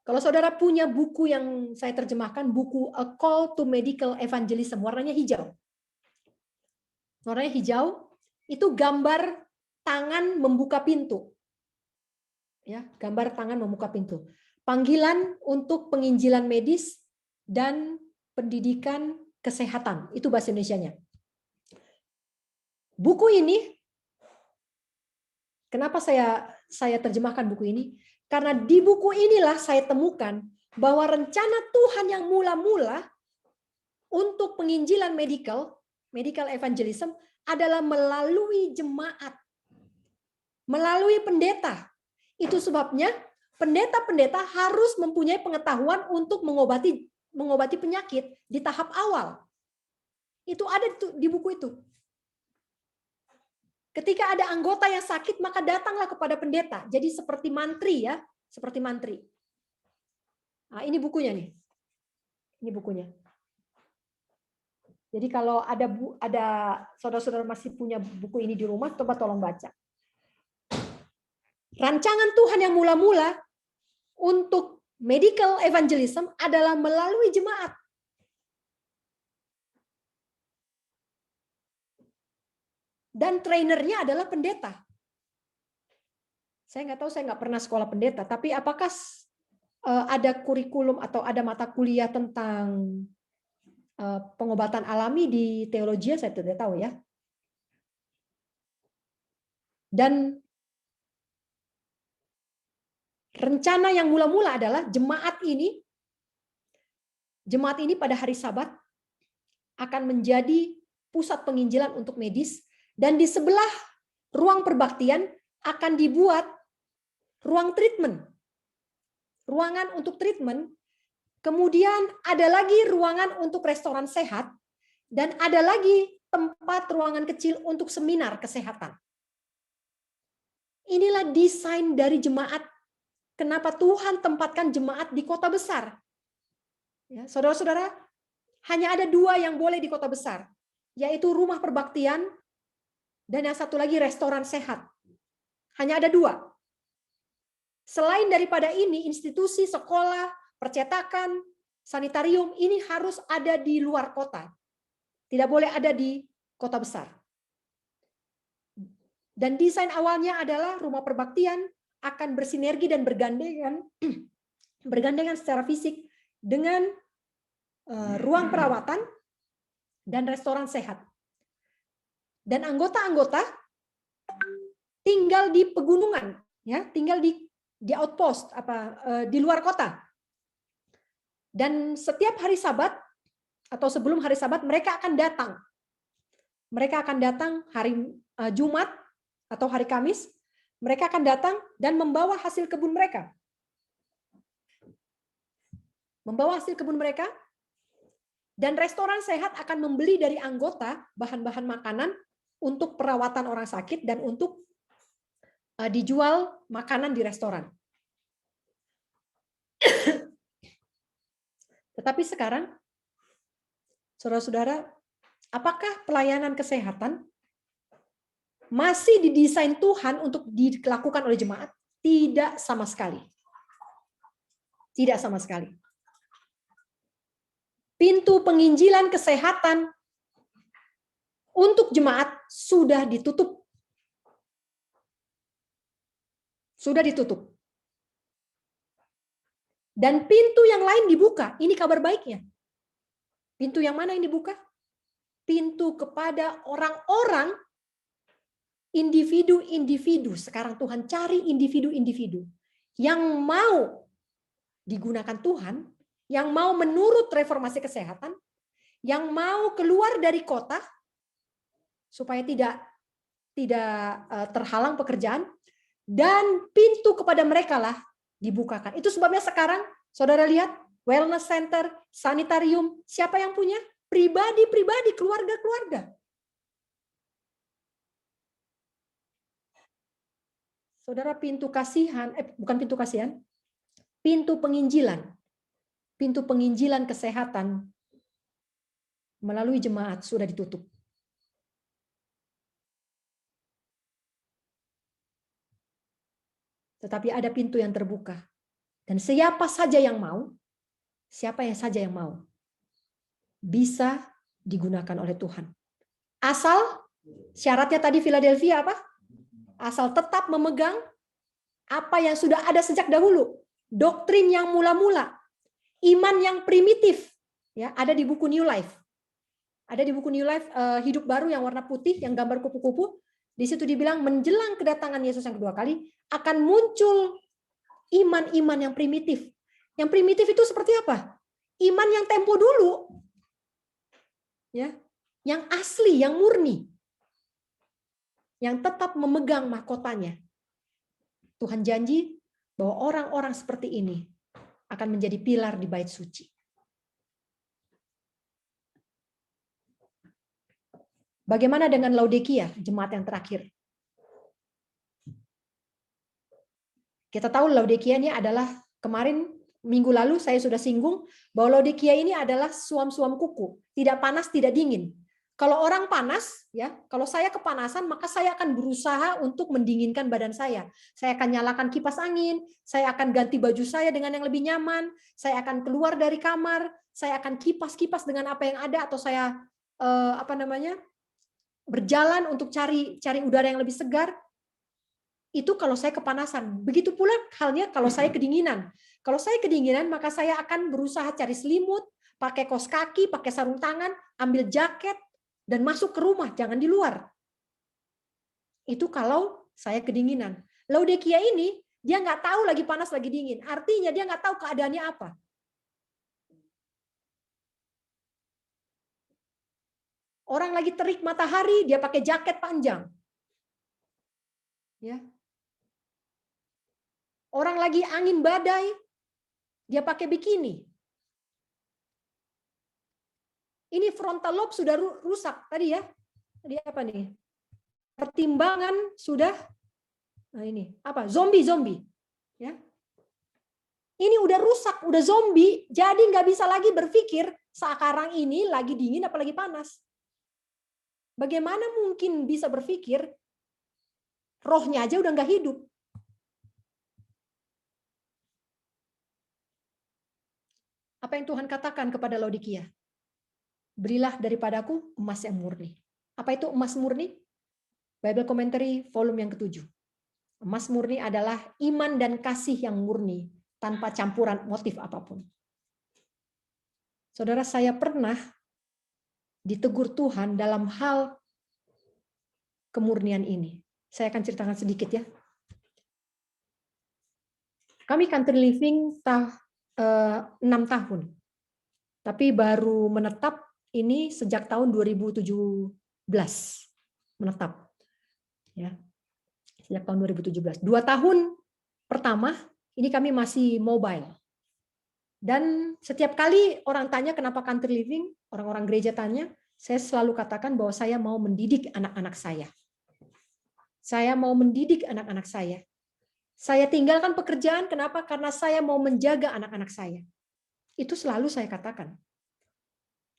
Kalau saudara punya buku yang saya terjemahkan, buku A Call to Medical Evangelism, warnanya hijau. Warnanya hijau, itu gambar tangan membuka pintu. Ya, gambar tangan membuka pintu. Panggilan untuk penginjilan medis dan pendidikan kesehatan. Itu bahasa Indonesianya. Buku ini, kenapa saya terjemahkan buku ini? Karena di buku inilah saya temukan bahwa rencana Tuhan yang mula-mula untuk penginjilan medical evangelism adalah melalui jemaat, melalui pendeta. Itu sebabnya pendeta-pendeta harus mempunyai pengetahuan untuk mengobati penyakit di tahap awal. Itu ada di buku itu. Ketika ada anggota yang sakit, maka datanglah kepada pendeta. Jadi seperti mantri ya, seperti mantri. Nah, ini bukunya nih. Ini bukunya. Jadi kalau ada saudara-saudara masih punya buku ini di rumah, coba tolong baca. Rancangan Tuhan yang mula-mula untuk medical evangelism adalah melalui jemaat. Dan trainernya adalah pendeta. Saya nggak tahu, saya nggak pernah sekolah pendeta, tapi apakah ada kurikulum atau ada mata kuliah tentang pengobatan alami di teologi? Saya tidak tahu ya. Dan rencana yang mula-mula adalah jemaat ini pada hari Sabat akan menjadi pusat penginjilan untuk medis, dan di sebelah ruang perbaktian akan dibuat ruang treatment. Ruangan untuk treatment, kemudian ada lagi ruangan untuk restoran sehat, dan ada lagi tempat ruangan kecil untuk seminar kesehatan. Inilah desain dari jemaat. Kenapa Tuhan tempatkan jemaat di kota besar? Ya, saudara-saudara, hanya ada 2 yang boleh di kota besar, yaitu rumah perbaktian dan yang satu lagi restoran sehat. Hanya ada 2. Selain daripada ini, institusi, sekolah, percetakan, sanitarium, ini harus ada di luar kota. Tidak boleh ada di kota besar. Dan desain awalnya adalah rumah perbaktian akan bersinergi dan bergandengan secara fisik dengan ruang perawatan dan restoran sehat. Dan anggota-anggota tinggal di pegunungan, ya, tinggal di outpost di luar kota. Dan setiap hari Sabat atau sebelum hari Sabat mereka akan datang. Mereka akan datang hari Jumat atau hari Kamis, mereka akan datang dan membawa hasil kebun mereka. Membawa hasil kebun mereka, dan restoran sehat akan membeli dari anggota bahan-bahan makanan untuk perawatan orang sakit dan untuk dijual makanan di restoran. Tetapi sekarang, saudara-saudara, apakah pelayanan kesehatan masih didesain Tuhan untuk dilakukan oleh jemaat? Tidak sama sekali. Tidak sama sekali. Pintu penginjilan kesehatan untuk jemaat sudah ditutup. Sudah ditutup. Dan pintu yang lain dibuka. Ini kabar baiknya. Pintu yang mana yang dibuka? Pintu kepada orang-orang, individu-individu. Sekarang Tuhan cari individu-individu yang mau digunakan Tuhan, yang mau menurut reformasi kesehatan, yang mau keluar dari kota supaya tidak terhalang pekerjaan, dan pintu kepada mereka lah dibukakan. Itu sebabnya sekarang saudara lihat wellness center, sanitarium, siapa yang punya? Pribadi-pribadi, keluarga-keluarga. Saudara, pintu kasihan, bukan pintu kasihan, pintu penginjilan. Pintu penginjilan kesehatan melalui jemaat sudah ditutup. Tetapi ada pintu yang terbuka. Dan siapa saja yang mau, bisa digunakan oleh Tuhan. Asal, syaratnya tadi Philadelphia apa? Asal tetap memegang apa yang sudah ada sejak dahulu. Doktrin yang mula-mula. Iman yang primitif. Ya, ada di buku New Life. Ada di buku New Life, Hidup Baru yang warna putih, yang gambar kupu-kupu. Di situ dibilang menjelang kedatangan Yesus yang kedua kali, akan muncul iman-iman yang primitif. Yang primitif itu seperti apa? Iman yang tempo dulu. Ya, yang asli, yang murni. Yang tetap memegang mahkotanya. Tuhan janji bahwa orang-orang seperti ini akan menjadi pilar di bait suci. Bagaimana dengan Laodikia, jemaat yang terakhir? Kita tahu Laodikia ini adalah, kemarin minggu lalu saya sudah singgung bahwa Laodikia ini adalah suam-suam kuku, tidak panas, tidak dingin. Kalau orang panas, ya, kalau saya kepanasan, maka saya akan berusaha untuk mendinginkan badan saya. Saya akan nyalakan kipas angin, saya akan ganti baju saya dengan yang lebih nyaman, saya akan keluar dari kamar, saya akan kipas-kipas dengan apa yang ada, atau saya berjalan untuk cari udara yang lebih segar. Itu kalau saya kepanasan. Begitu pula halnya kalau saya kedinginan. Kalau saya kedinginan, maka saya akan berusaha cari selimut, pakai kaos kaki, pakai sarung tangan, ambil jaket, dan masuk ke rumah, jangan di luar. Itu kalau saya kedinginan. Laodikia ini, dia nggak tahu lagi panas, lagi dingin. Artinya dia nggak tahu keadaannya apa. Orang lagi terik matahari, dia pakai jaket panjang. Ya. Orang lagi angin badai, dia pakai bikini. Ini frontal lobe sudah rusak tadi ya. Tadi apa nih? Pertimbangan sudah, nah ini apa? Zombie. Ya. Ini udah rusak, udah zombie, jadi nggak bisa lagi berpikir sekarang ini lagi dingin apalagi panas. Bagaimana mungkin bisa berpikir? Rohnya aja udah nggak hidup. Apa yang Tuhan katakan kepada Laodikia? Berilah daripadaku emas yang murni. Apa itu emas murni? Bible Commentary volume yang ke-7. Emas murni adalah iman dan kasih yang murni tanpa campuran motif apapun. Saudara, saya pernah ditegur Tuhan dalam hal kemurnian ini. Saya akan ceritakan sedikit ya. Kami country living 6 tahun. Tapi baru menetap ini sejak tahun 2017 menetap, ya, sejak tahun 2017. 2 tahun pertama ini kami masih mobile, dan setiap kali orang tanya kenapa country living, orang-orang gereja tanya, saya selalu katakan bahwa saya mau mendidik anak-anak saya. Saya mau mendidik anak-anak saya. Saya tinggalkan pekerjaan, kenapa? Karena saya mau menjaga anak-anak saya. Itu selalu saya katakan.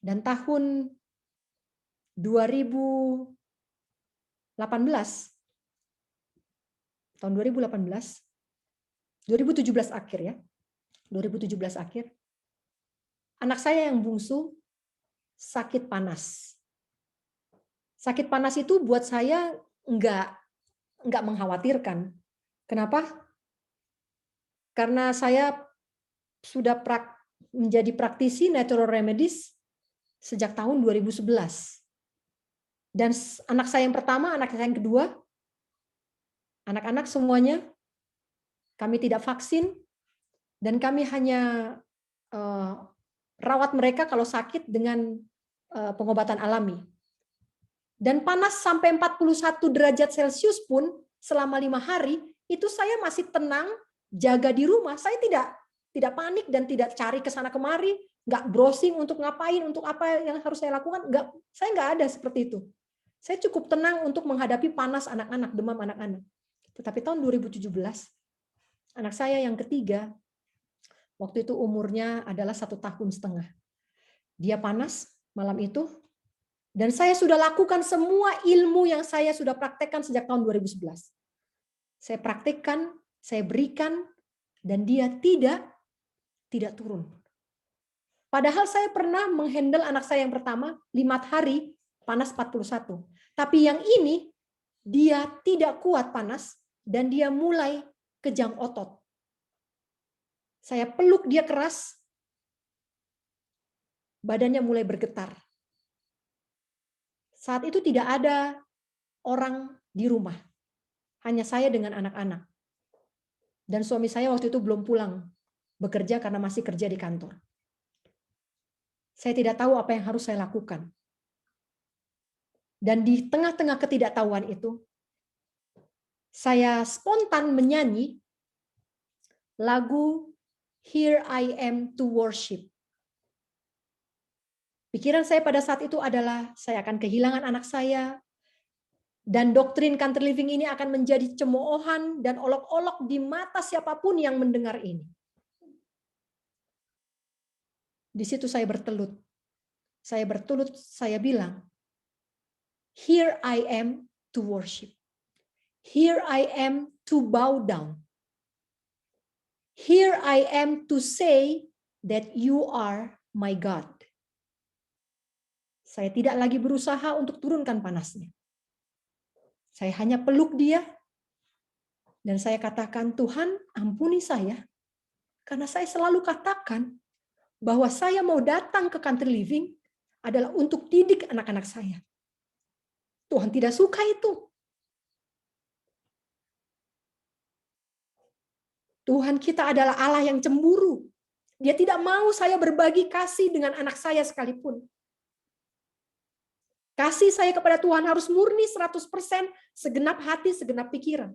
Dan tahun 2018 2017 akhir ya. 2017 akhir. Anak saya yang bungsu sakit panas. Sakit panas itu buat saya enggak mengkhawatirkan. Kenapa? Karena saya sudah menjadi praktisi natural remedies sejak tahun 2011. Dan anak saya yang pertama, anak saya yang kedua, anak-anak semuanya kami tidak vaksin, dan kami hanya rawat mereka kalau sakit dengan pengobatan alami. Dan panas sampai 41 derajat Celcius pun selama 5 hari, itu saya masih tenang, jaga di rumah. Saya tidak panik dan tidak cari ke sana kemari, nggak browsing untuk ngapain, untuk apa yang harus saya lakukan, saya nggak ada seperti itu. Saya cukup tenang untuk menghadapi panas anak-anak, demam anak-anak. Tetapi tahun 2017, anak saya yang ketiga, waktu itu umurnya adalah 1,5 tahun. Dia panas malam itu, dan saya sudah lakukan semua ilmu yang saya sudah praktekkan sejak tahun 2011. Saya praktekkan, saya berikan, dan dia tidak turun. Padahal saya pernah menghandle anak saya yang pertama 5 hari panas 41. Tapi yang ini dia tidak kuat panas dan dia mulai kejang otot. Saya peluk dia keras, badannya mulai bergetar. Saat itu tidak ada orang di rumah, hanya saya dengan anak-anak. Dan suami saya waktu itu belum pulang bekerja karena masih kerja di kantor. Saya tidak tahu apa yang harus saya lakukan. Dan di tengah-tengah ketidaktahuan itu, saya spontan menyanyi lagu Here I Am to Worship. Pikiran saya pada saat itu adalah saya akan kehilangan anak saya, Dan doktrin country living ini akan menjadi cemoohan dan olok-olok di mata siapapun yang mendengar ini. Di situ saya bertelut. Saya bilang, here I am to worship. Here I am to bow down. Here I am to say that you are my God. Saya tidak lagi berusaha untuk turunkan panasnya. Saya hanya peluk dia, dan saya katakan, Tuhan ampuni saya, karena saya selalu katakan bahwa saya mau datang ke country living adalah untuk didik anak-anak saya. Tuhan tidak suka itu. Tuhan kita adalah Allah yang cemburu. Dia tidak mau saya berbagi kasih dengan anak saya sekalipun. Kasih saya kepada Tuhan harus murni 100%, segenap hati, segenap pikiran.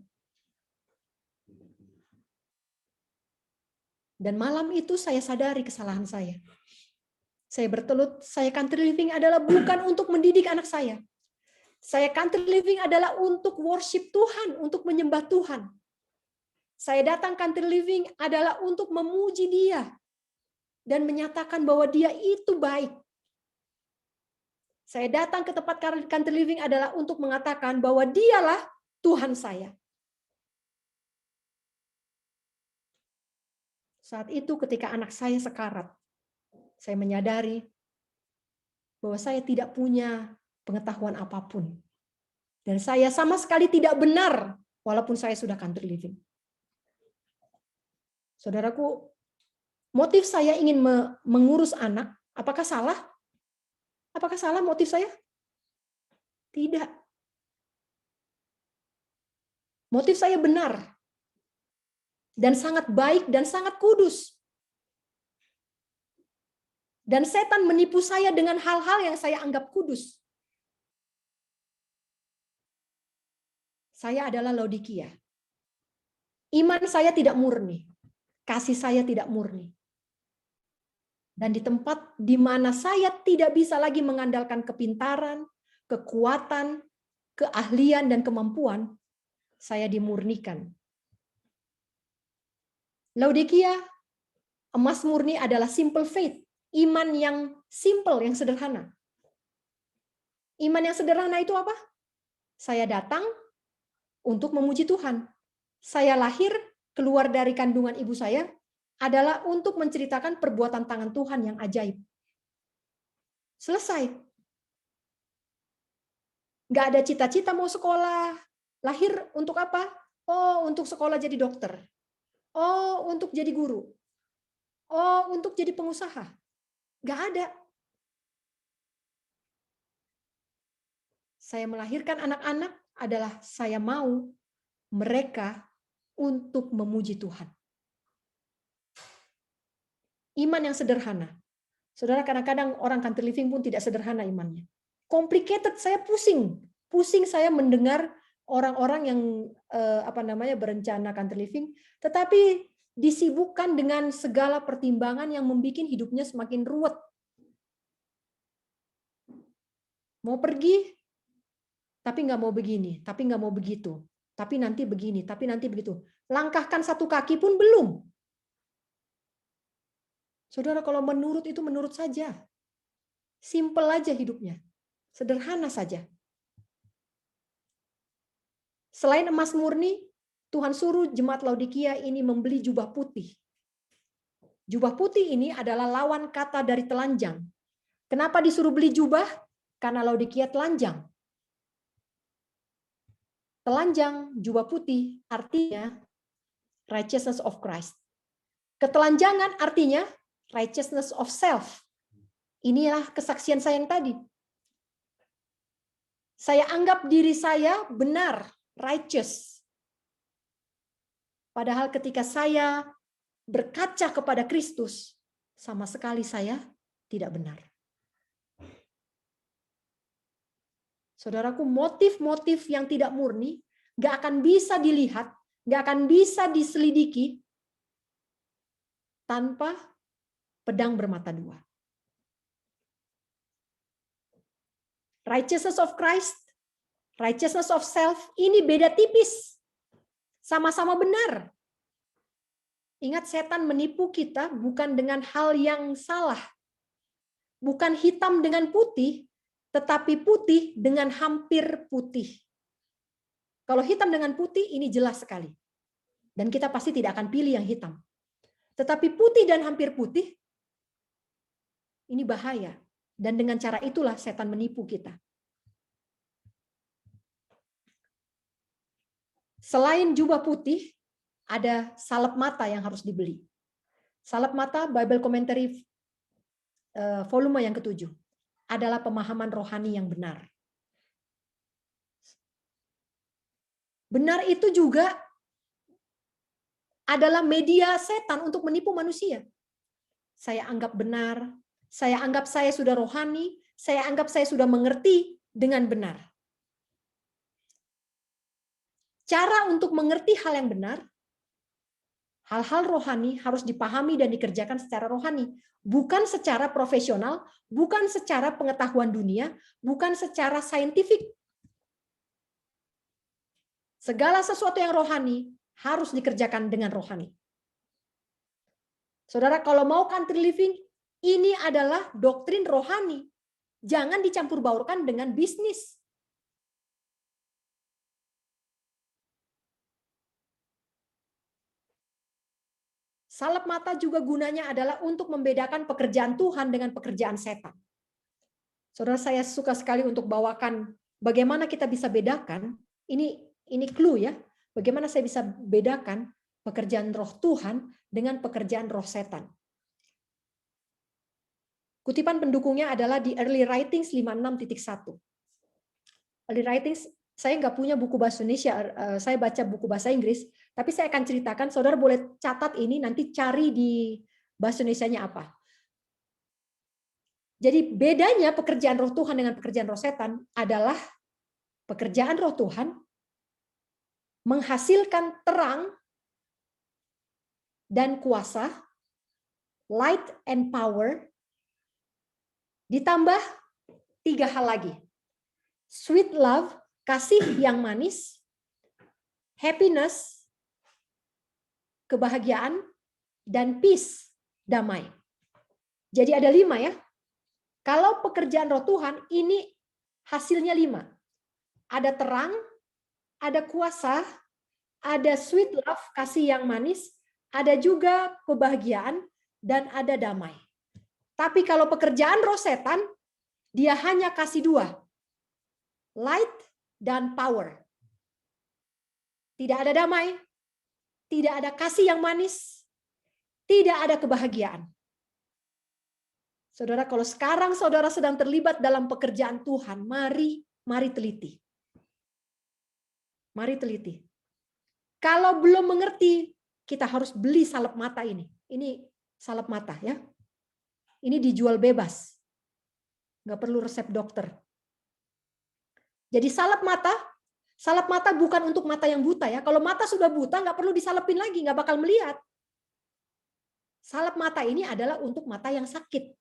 Dan malam itu saya sadari kesalahan saya. Saya bertelut, saya country living adalah bukan untuk mendidik anak saya. Saya country living adalah untuk worship Tuhan, untuk menyembah Tuhan. Saya datang country living adalah untuk memuji Dia dan menyatakan bahwa Dia itu baik. Saya datang ke tempat country living adalah untuk mengatakan bahwa Dialah Tuhan saya. Saat itu ketika anak saya sekarat, saya menyadari bahwa saya tidak punya pengetahuan apapun. Dan saya sama sekali tidak benar walaupun saya sudah country living. Saudaraku, motif saya ingin mengurus anak, apakah salah? Apakah salah motif saya? Tidak. Motif saya benar. Dan sangat baik dan sangat kudus. Dan setan menipu saya dengan hal-hal yang saya anggap kudus. Saya adalah Laodikia. Iman saya tidak murni. Kasih saya tidak murni. Dan di tempat di mana saya tidak bisa lagi mengandalkan kepintaran, kekuatan, keahlian, dan kemampuan, saya dimurnikan. Laodikia, emas murni adalah simple faith. Iman yang simple, yang sederhana. Iman yang sederhana itu apa? Saya datang untuk memuji Tuhan. Saya lahir, keluar dari kandungan ibu saya, adalah untuk menceritakan perbuatan tangan Tuhan yang ajaib. Selesai. Nggak ada cita-cita mau sekolah. Lahir untuk apa? Oh, untuk sekolah jadi dokter. Oh, untuk jadi guru. Oh, untuk jadi pengusaha. Nggak ada. Saya melahirkan anak-anak adalah saya mau mereka untuk memuji Tuhan. Iman yang sederhana. Saudara, kadang-kadang orang country living pun tidak sederhana imannya. Complicated, saya pusing. Pusing saya mendengar orang-orang yang berencana country living, tetapi disibukkan dengan segala pertimbangan yang membuat hidupnya semakin ruwet. Mau pergi, tapi nggak mau begini, tapi nggak mau begitu, tapi nanti begini, tapi nanti begitu. Langkahkan satu kaki pun belum. Saudara, kalau menurut itu menurut saja. Simple aja hidupnya. Sederhana saja. Selain emas murni, Tuhan suruh jemaat Laodikia ini membeli jubah putih. Jubah putih ini adalah lawan kata dari telanjang. Kenapa disuruh beli jubah? Karena Laodikia telanjang. Telanjang, jubah putih, artinya righteousness of Christ. Ketelanjangan artinya righteousness of self. Inilah kesaksian saya yang tadi. Saya anggap diri saya benar, righteous. Padahal ketika saya berkaca kepada Kristus, sama sekali saya tidak benar. Saudaraku, motif-motif yang tidak murni nggak akan bisa dilihat, nggak akan bisa diselidiki tanpa pedang bermata dua. Righteousness of Christ, Righteousness of self ini beda tipis. Sama-sama benar. Ingat, setan menipu kita bukan dengan hal yang salah. Bukan hitam dengan putih, tetapi putih dengan hampir putih. Kalau hitam dengan putih ini jelas sekali. Dan kita pasti tidak akan pilih yang hitam. Tetapi putih dan hampir putih, ini bahaya. Dan dengan cara itulah setan menipu kita. Selain jubah putih, ada salep mata yang harus dibeli. Salep mata, Bible Commentary volume yang ke-7, adalah pemahaman rohani yang benar. Benar itu juga adalah media setan untuk menipu manusia. Saya anggap benar, saya anggap saya sudah rohani, saya anggap saya sudah mengerti dengan benar. Cara untuk mengerti hal yang benar, hal-hal rohani harus dipahami dan dikerjakan secara rohani. Bukan secara profesional, bukan secara pengetahuan dunia, bukan secara saintifik. Segala sesuatu yang rohani harus dikerjakan dengan rohani. Saudara, kalau mau country living, ini adalah doktrin rohani. Jangan dicampur baurkan dengan bisnis. Salep mata juga gunanya adalah untuk membedakan pekerjaan Tuhan dengan pekerjaan setan. Saudara, saya suka sekali untuk bawakan bagaimana kita bisa bedakan, ini clue ya, bagaimana saya bisa bedakan pekerjaan roh Tuhan dengan pekerjaan roh setan. Kutipan pendukungnya adalah di Early Writings 56.1. Early Writings, saya nggak punya buku bahasa Indonesia, saya baca buku bahasa Inggris, tapi saya akan ceritakan, saudara boleh catat ini, nanti cari di bahasa Indonesianya apa. Jadi bedanya pekerjaan roh Tuhan dengan pekerjaan roh setan adalah pekerjaan roh Tuhan menghasilkan terang dan kuasa, light and power, ditambah 3 hal lagi. Sweet love, kasih yang manis, happiness, kebahagiaan, dan peace, damai. Jadi ada 5 ya. Kalau pekerjaan roh Tuhan, ini hasilnya 5. Ada terang, ada kuasa, ada sweet love, kasih yang manis, ada juga kebahagiaan, dan ada damai. Tapi kalau pekerjaan roh setan, dia hanya kasih 2. Light dan power. Tidak ada damai, tidak ada kasih yang manis, tidak ada kebahagiaan. Saudara, kalau sekarang saudara sedang terlibat dalam pekerjaan Tuhan, mari teliti. Mari teliti. Kalau belum mengerti, kita harus beli salep mata ini. Ini salep mata ya. Ini dijual bebas. Nggak perlu resep dokter. Jadi salep mata bukan untuk mata yang buta ya. Kalau mata sudah buta, nggak perlu disalepin lagi, nggak bakal melihat. Salep mata ini adalah untuk mata yang sakit.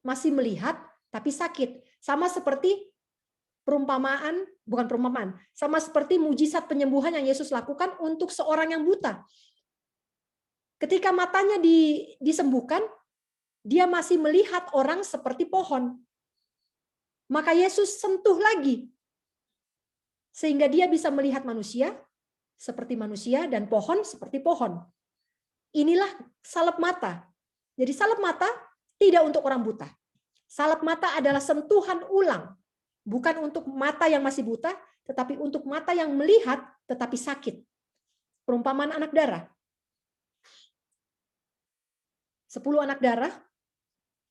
Masih melihat, tapi sakit. Sama seperti bukan perumpamaan, sama seperti mujizat penyembuhan yang Yesus lakukan untuk seorang yang buta. Ketika matanya disembuhkan, dia masih melihat orang seperti pohon. Maka Yesus sentuh lagi, sehingga dia bisa melihat manusia seperti manusia dan pohon seperti pohon. Inilah salep mata. Jadi salep mata tidak untuk orang buta. Salep mata adalah sentuhan ulang. Bukan untuk mata yang masih buta, tetapi untuk mata yang melihat tetapi sakit. Perumpamaan anak darah. 10 anak darah,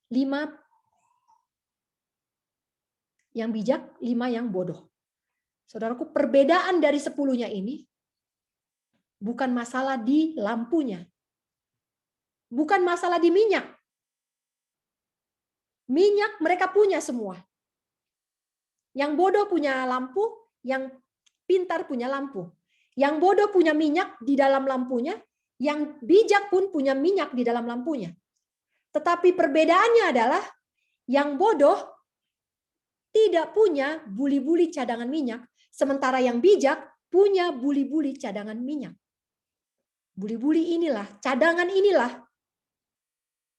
5 yang bijak, 5 yang bodoh. Saudaraku, perbedaan dari 10-nya ini bukan masalah di lampunya. Bukan masalah di minyak. Minyak mereka punya semua. Yang bodoh punya lampu, yang pintar punya lampu. Yang bodoh punya minyak di dalam lampunya, yang bijak pun punya minyak di dalam lampunya. Tetapi perbedaannya adalah yang bodoh tidak punya buli-buli cadangan minyak, Sementara yang bijak punya buli-buli cadangan minyak. Buli-buli inilah, cadangan inilah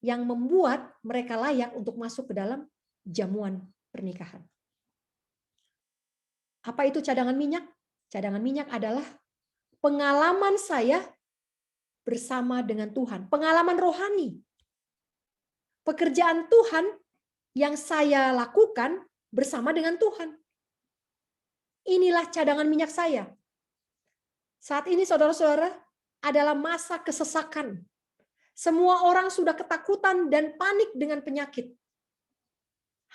yang membuat mereka layak untuk masuk ke dalam jamuan pernikahan. Apa itu cadangan minyak? Cadangan minyak adalah pengalaman saya bersama dengan Tuhan, pengalaman rohani. Pekerjaan Tuhan yang saya lakukan bersama dengan Tuhan. Inilah cadangan minyak saya. Saat ini saudara-saudara adalah masa kesesakan. Semua orang sudah ketakutan dan panik dengan penyakit.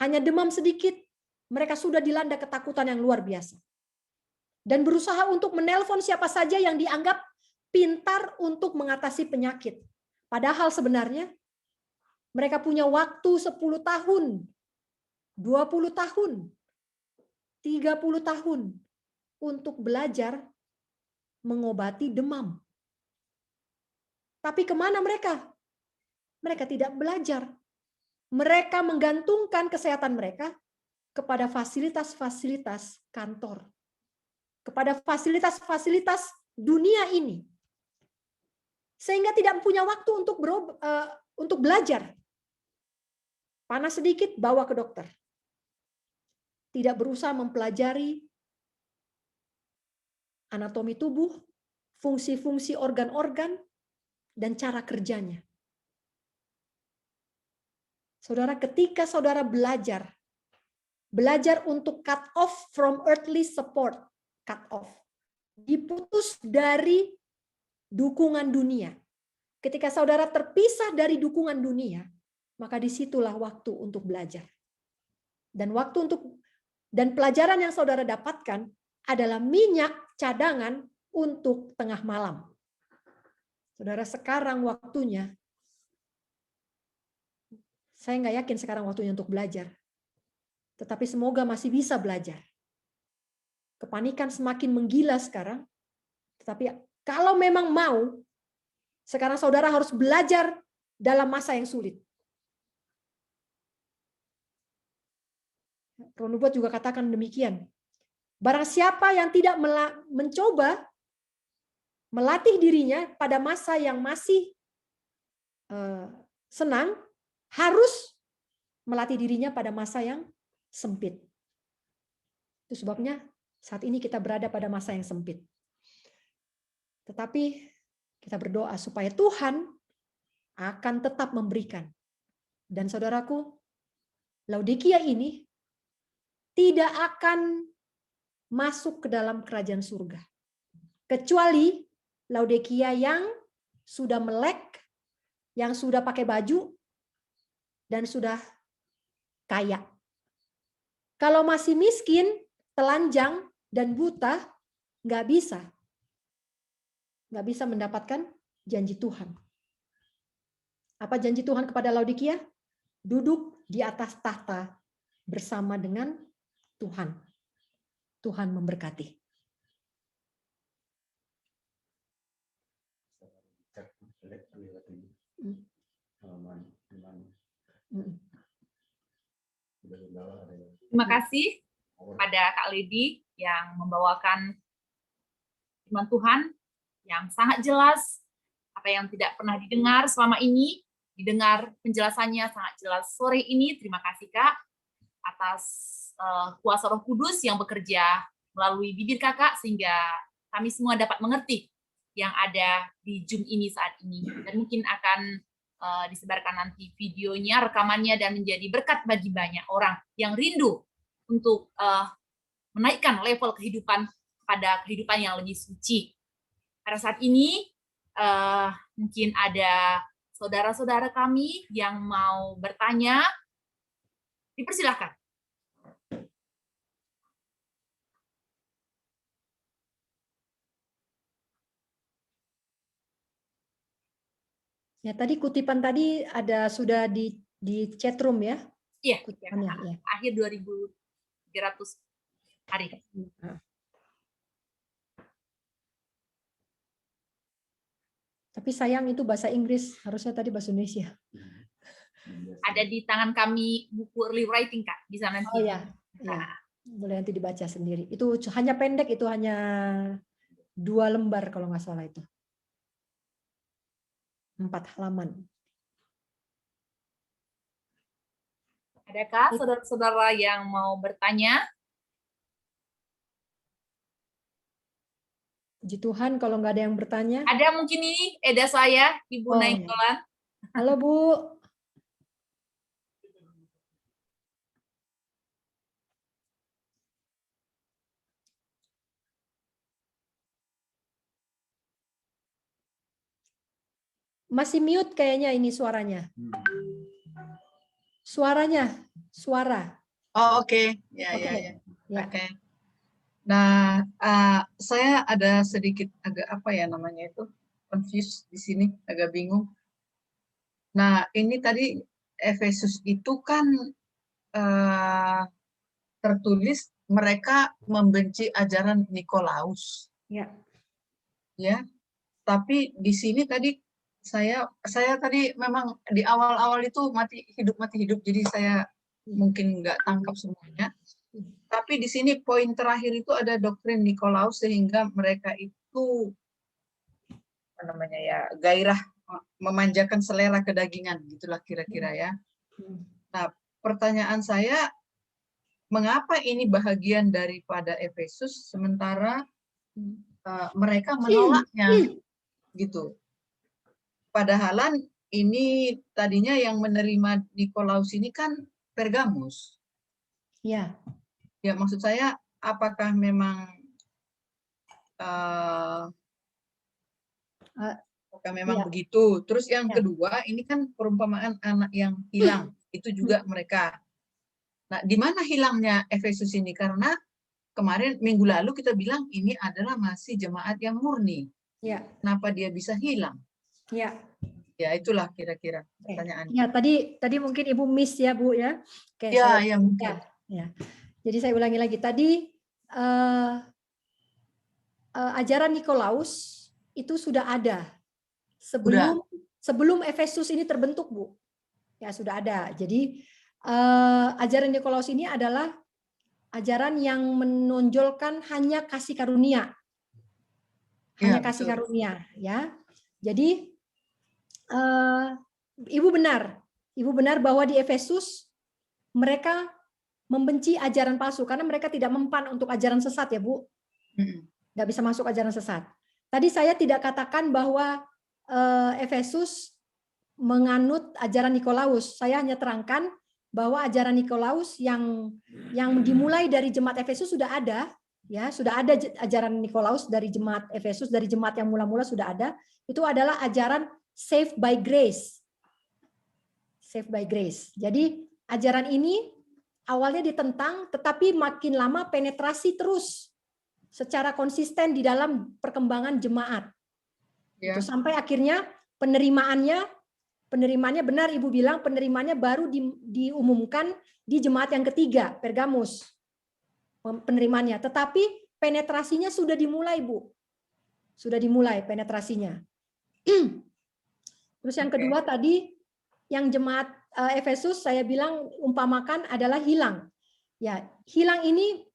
Hanya demam sedikit, mereka sudah dilanda ketakutan yang luar biasa. Dan berusaha untuk menelpon siapa saja yang dianggap pintar untuk mengatasi penyakit. Padahal sebenarnya mereka punya waktu 10 tahun, 20 tahun, 30 tahun untuk belajar mengobati demam. Tapi kemana mereka? Mereka tidak belajar. Mereka menggantungkan kesehatan mereka kepada fasilitas-fasilitas kantor. Kepada fasilitas-fasilitas dunia ini. Sehingga tidak punya waktu untuk belajar. Panas sedikit, bawa ke dokter. Tidak berusaha mempelajari anatomi tubuh, fungsi-fungsi organ-organ, dan cara kerjanya. Saudara, ketika saudara belajar untuk cut off from earthly support, cut off, diputus dari dukungan dunia. Ketika saudara terpisah dari dukungan dunia, maka disitulah waktu untuk belajar. Dan pelajaran yang saudara dapatkan adalah minyak cadangan untuk tengah malam. Saudara, sekarang waktunya, saya nggak yakin sekarang waktunya untuk belajar. Tetapi semoga masih bisa belajar. Kepanikan semakin menggila sekarang. Tetapi kalau memang mau, sekarang saudara harus belajar dalam masa yang sulit. Ron Hubbard juga katakan demikian. Barang siapa yang tidak mencoba melatih dirinya pada masa yang masih senang, harus melatih dirinya pada masa yang sempit. Itu sebabnya saat ini kita berada pada masa yang sempit. Tetapi kita berdoa supaya Tuhan akan tetap memberikan. Dan saudaraku, Laodikia ini tidak akan masuk ke dalam kerajaan surga. Kecuali Laodikia yang sudah melek, yang sudah pakai baju, dan sudah kaya. Kalau masih miskin, telanjang, dan buta, nggak bisa. Nggak bisa mendapatkan janji Tuhan. Apa janji Tuhan kepada Laodikia? Duduk di atas tahta bersama dengan Tuhan. Tuhan memberkati. Terima kasih pada Kak Lady yang membawakan firman Tuhan yang sangat jelas, apa yang tidak pernah didengar selama ini, didengar penjelasannya sangat jelas sore ini. Terima kasih Kak atas kuasa Roh Kudus yang bekerja melalui bibir Kakak sehingga kami semua dapat mengerti yang ada di Zoom ini saat ini. Dan mungkin akan disebarkan nanti videonya, rekamannya, dan menjadi berkat bagi banyak orang yang rindu untuk menaikkan level kehidupan pada kehidupan yang lebih suci. Pada saat ini mungkin ada saudara-saudara kami yang mau bertanya, dipersilahkan. Ya, tadi kutipan tadi ada sudah di chat room ya? Iya, kutipannya, ya. Akhir 2300 hari. Tapi sayang itu bahasa Inggris, harusnya tadi bahasa Indonesia. Ada di tangan kami buku early writing Kak, bisa nanti. Oh ya. Ya. Boleh nanti dibaca sendiri. Itu hanya pendek, itu hanya 2 lembar kalau nggak salah itu. 4 halaman. Adakah saudara-saudara yang mau bertanya? Puji Tuhan kalau nggak ada yang bertanya. Ada mungkin ini Eda saya, Ibu Oh, Nainggolan. halo Bu. Masih mute kayaknya ini suaranya. Suara. Oh, oke. Ya, Oke. ya. Ya. Oke. Nah, saya ada sedikit agak apa ya namanya itu, confused di sini, agak bingung. Nah, ini tadi Efesus itu kan tertulis mereka membenci ajaran Nikolaus. Ya. Ya, tapi di sini tadi saya tadi memang di awal-awal itu mati hidup, jadi saya mungkin nggak tangkap semuanya. Tapi di sini poin terakhir itu ada doktrin Nikolaus sehingga mereka itu apa namanya ya, gairah memanjakan selera kedagingan gitulah kira-kira ya. Nah, pertanyaan saya, mengapa ini bahagian daripada Efesus sementara mereka menolaknya gitu. Padahalan ini tadinya yang menerima Nikolaus ini kan Pergamus. Ya. Ya, maksud saya apakah memang Ya. begitu. Terus yang Ya. kedua, ini kan perumpamaan anak yang hilang. Itu juga mereka. Nah, di mana hilangnya Efesus ini? Karena kemarin minggu lalu kita bilang ini adalah masih jemaat yang murni. Ya. Kenapa dia bisa hilang? Ya. Ya, itulah kira-kira pertanyaannya. Ya, tadi mungkin Ibu miss ya, Bu ya. Oke, Ya, ya mungkin. Ya. Jadi saya ulangi lagi. Tadi ajaran Nikolaus itu sudah ada sebelum Efesus ini terbentuk, Bu. Ya, sudah ada. Jadi ajaran Nikolaus ini adalah ajaran yang menonjolkan hanya kasih karunia. Hanya kasih karunia, ya. Jadi Ibu benar bahwa di Efesus mereka membenci ajaran palsu karena mereka tidak mempan untuk ajaran sesat ya, Bu. Nggak bisa masuk ajaran sesat. Tadi saya tidak katakan bahwa Efesus menganut ajaran Nikolaus. Saya hanya terangkan bahwa ajaran Nikolaus yang dimulai dari jemaat Efesus sudah ada, ya, sudah ada ajaran Nikolaus dari jemaat Efesus, dari jemaat yang mula-mula sudah ada. Itu adalah ajaran saved by grace. Saved by grace. Jadi ajaran ini awalnya ditentang, tetapi makin lama penetrasi terus secara konsisten di dalam perkembangan jemaat. Ya. Sampai akhirnya penerimaannya benar Ibu bilang, penerimaannya baru diumumkan di jemaat yang ketiga, Pergamus. Penerimaannya, tetapi penetrasinya sudah dimulai, Bu. Sudah dimulai penetrasinya. Terus yang kedua tadi, yang jemaat Efesus saya bilang umpamakan adalah hilang. Ya, hilang ini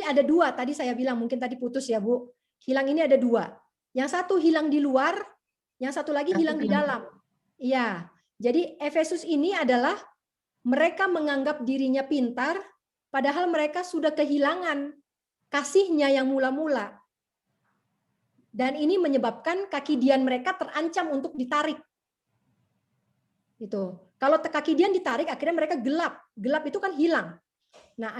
ada dua. Tadi saya bilang mungkin tadi putus ya, Bu. Hilang ini ada dua. Yang satu hilang di luar, yang satu lagi hilang di dalam. Iya. Jadi Efesus ini adalah mereka menganggap dirinya pintar, padahal mereka sudah kehilangan kasihnya yang mula-mula. Dan ini menyebabkan kaki dian mereka terancam untuk ditarik. Gitu. Kalau kaki dian ditarik, akhirnya mereka gelap. Gelap itu kan hilang. Nah,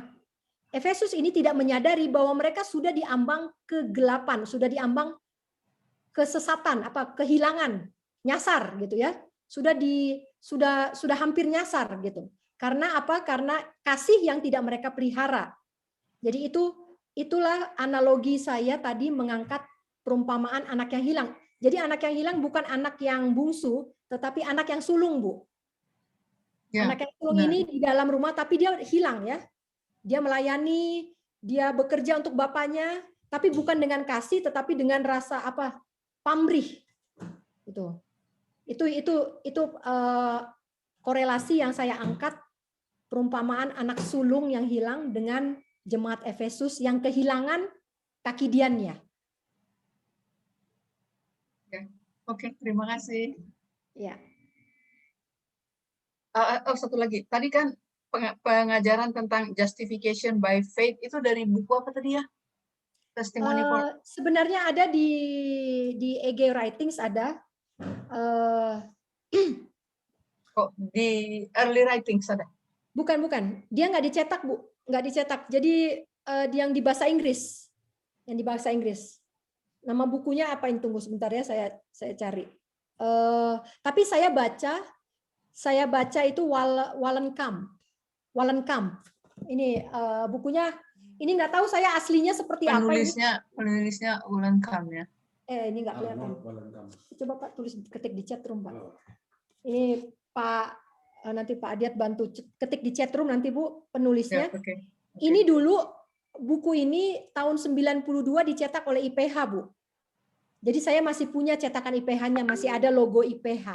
Efesus ini tidak menyadari bahwa mereka sudah diambang kegelapan, sudah diambang kesesatan, kehilangan, nyasar gitu ya. Sudah hampir nyasar gitu. Karena apa? Karena kasih yang tidak mereka pelihara. Jadi itulah analogi saya tadi mengangkat perumpamaan anak yang hilang. Jadi anak yang hilang bukan anak yang bungsu, tetapi anak yang sulung, Bu. Ya, anak yang sulung ini di dalam rumah, tapi dia hilang ya. Dia melayani, dia bekerja untuk bapaknya, tapi bukan dengan kasih, tetapi dengan rasa pamrih. Itu korelasi yang saya angkat perumpamaan anak sulung yang hilang dengan jemaat Efesus yang kehilangan kaki diannya. Oke, terima kasih. Ya. Oh, satu lagi. Tadi kan pengajaran tentang justification by faith itu dari buku apa tadi ya? Testimony for Sebenarnya ada di EG Writings ada. di early writings ada. Bukan. Dia nggak dicetak, Bu. Nggak dicetak. Jadi yang di bahasa Inggris. Yang di bahasa Inggris. Nama bukunya apa yang tunggu sebentar ya, saya cari. Tapi saya baca itu Wallenkamp. Ini bukunya. Ini nggak tahu saya aslinya seperti apa ini. Penulisnya Wallenkamp ya. Ini nggak kelihatan. Coba Pak tulis ketik di chat room Pak. Ini Pak nanti Pak Adiat bantu ketik di chat room nanti Bu penulisnya. Ya, okay. Ini dulu buku ini tahun 92 dicetak oleh IPH Bu. Jadi saya masih punya cetakan IPH-nya, masih ada logo IPH.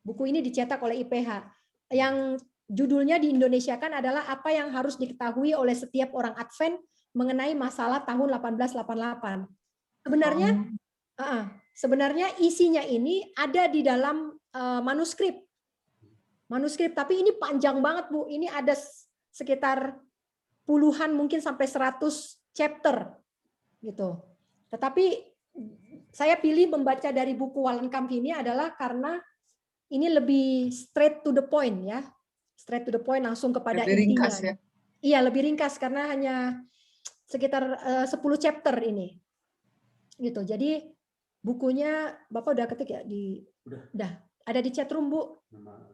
Buku ini dicetak oleh IPH. Yang judulnya di Indonesia kan adalah apa yang harus diketahui oleh setiap orang Advent mengenai masalah tahun 1888. Sebenarnya isinya ini ada di dalam manuskrip, tapi ini panjang banget Bu. Ini ada sekitar puluhan mungkin sampai 100 chapter gitu. Tetapi saya pilih membaca dari buku Wallenkamp ini adalah karena ini lebih straight to the point ya. Straight to the point, langsung kepada lebih intinya. Ringkas, ya? Iya, lebih ringkas karena hanya sekitar 10 chapter ini. Gitu. Jadi bukunya Bapak udah ketik ya di udah ada di chat room Bu.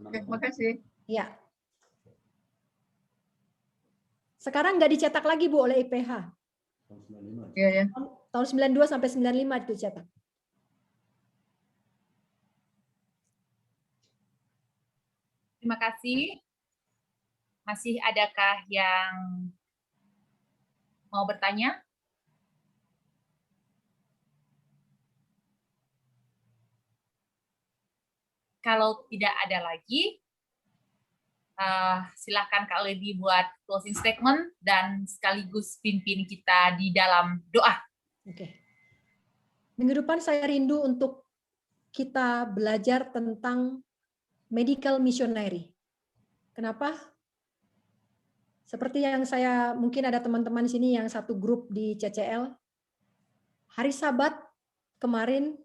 Oke, makasih. Ya. Sekarang nggak dicetak lagi Bu oleh IPH. Iya ya. Tahun 92 sampai 95 itu dicetak. Terima kasih. Masih adakah yang mau bertanya? Kalau tidak ada lagi, silakan Kak Lady buat closing statement dan sekaligus pimpin kita di dalam doa. Oke. Minggu depan saya rindu untuk kita belajar tentang medical missionary. Kenapa? Seperti yang saya, mungkin ada teman-teman sini yang satu grup di CCL. Hari Sabat kemarin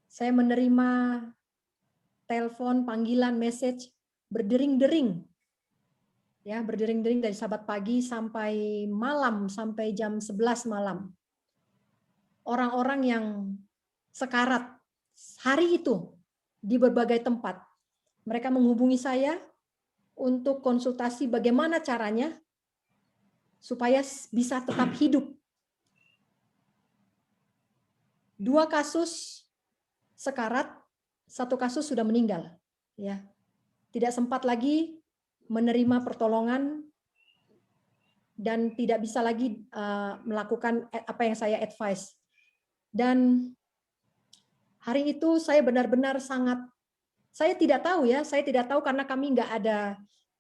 saya menerima telepon, panggilan, message berdering-dering. Ya, berdering-dering dari Sabat pagi sampai malam, sampai jam 11 malam. Orang-orang yang sekarat hari itu di berbagai tempat. Mereka menghubungi saya untuk konsultasi bagaimana caranya supaya bisa tetap hidup. 2 kasus sekarat, 1 kasus sudah meninggal. Ya, tidak sempat lagi menerima pertolongan dan tidak bisa lagi melakukan apa yang saya advise. Dan hari itu saya benar-benar saya tidak tahu ya, saya tidak tahu karena kami nggak ada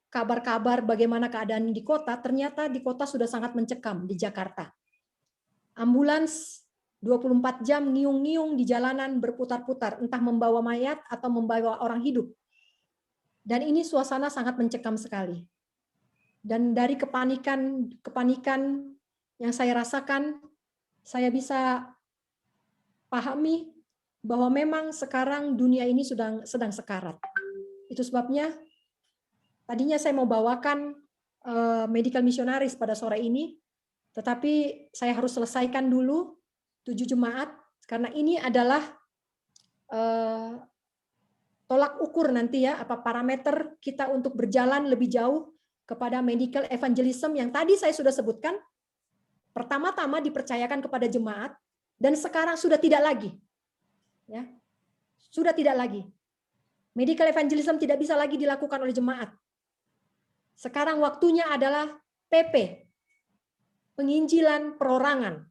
kabar-kabar bagaimana keadaan di kota. Ternyata di kota sudah sangat mencekam di Jakarta. Ambulans 24 jam ngiung-ngiung di jalanan berputar-putar, entah membawa mayat atau membawa orang hidup. Dan ini suasana sangat mencekam sekali. Dan dari kepanikan yang saya rasakan, saya bisa pahami bahwa memang sekarang dunia ini sedang sekarat. Itu sebabnya tadinya saya mau bawakan medical missionaries pada sore ini, tetapi saya harus selesaikan dulu 7 jemaat, karena ini adalah tolak ukur nanti ya, apa parameter kita untuk berjalan lebih jauh kepada medical evangelism yang tadi saya sudah sebutkan. Pertama-tama dipercayakan kepada jemaat, dan sekarang sudah tidak lagi. Ya, sudah tidak lagi. Medical evangelism tidak bisa lagi dilakukan oleh jemaat. Sekarang waktunya adalah PP, penginjilan perorangan.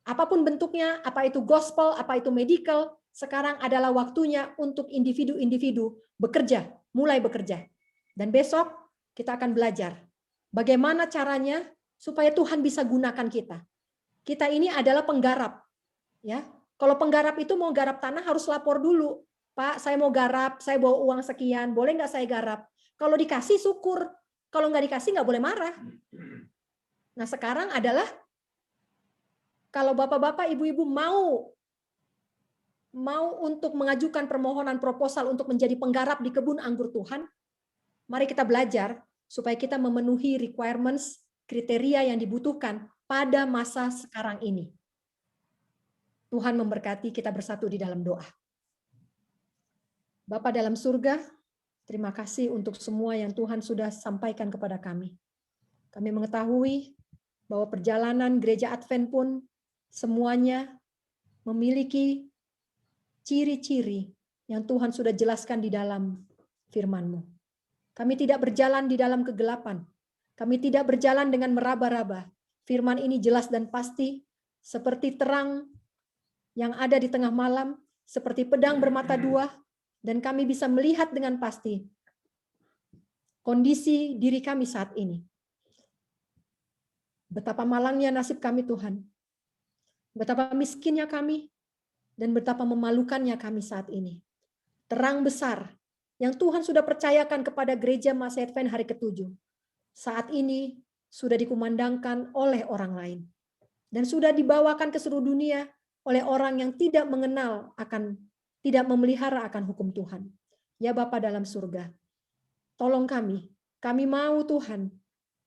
Apapun bentuknya, apa itu gospel, apa itu medical, sekarang adalah waktunya untuk individu-individu bekerja, mulai bekerja. Dan besok kita akan belajar bagaimana caranya supaya Tuhan bisa gunakan kita. Kita ini adalah penggarap, ya. Kalau penggarap itu mau garap tanah harus lapor dulu. Pak, saya mau garap, saya bawa uang sekian, boleh nggak saya garap? Kalau dikasih syukur, kalau nggak dikasih nggak boleh marah. Nah sekarang adalah kalau bapak-bapak, ibu-ibu mau untuk mengajukan permohonan proposal untuk menjadi penggarap di kebun anggur Tuhan, mari kita belajar supaya kita memenuhi requirements, kriteria yang dibutuhkan pada masa sekarang ini. Tuhan memberkati, kita bersatu di dalam doa. Bapa dalam surga, terima kasih untuk semua yang Tuhan sudah sampaikan kepada kami. Kami mengetahui bahwa perjalanan gereja Advent pun semuanya memiliki ciri-ciri yang Tuhan sudah jelaskan di dalam firman-Mu. Kami tidak berjalan di dalam kegelapan. Kami tidak berjalan dengan meraba-raba. Firman ini jelas dan pasti, seperti terang yang ada di tengah malam, seperti pedang bermata dua, dan kami bisa melihat dengan pasti kondisi diri kami saat ini. Betapa malangnya nasib kami Tuhan. Betapa miskinnya kami, dan betapa memalukannya kami saat ini. Terang besar yang Tuhan sudah percayakan kepada gereja Masa Advent hari ke-7. Saat ini sudah dikumandangkan oleh orang lain. Dan sudah dibawakan ke seluruh dunia oleh orang yang tidak mengenal tidak memelihara akan hukum Tuhan. Ya Bapa dalam surga, tolong kami mau Tuhan,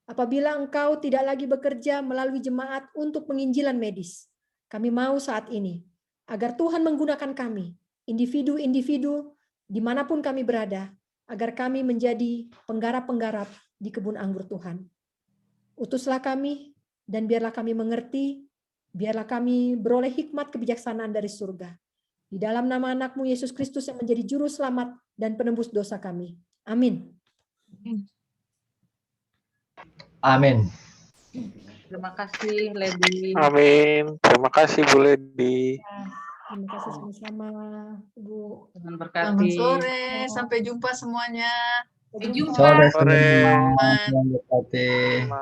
apabila Engkau tidak lagi bekerja melalui jemaat untuk penginjilan medis, kami mau saat ini, agar Tuhan menggunakan kami, individu-individu, dimanapun kami berada, agar kami menjadi penggarap-penggarap di kebun anggur Tuhan. Utuslah kami, dan biarlah kami mengerti, biarlah kami beroleh hikmat kebijaksanaan dari surga. Di dalam nama anak-Mu Yesus Kristus yang menjadi juru selamat dan penembus dosa kami. Amin. Amin. Terima kasih, Lady. Amin. Terima kasih Bu Lady. Terima kasih sama-sama, Bu. Tuhan Selamat berkati. sore, sampai jumpa semuanya. Sampai jumpa. Sore Sore. semua. Tuhan berkati.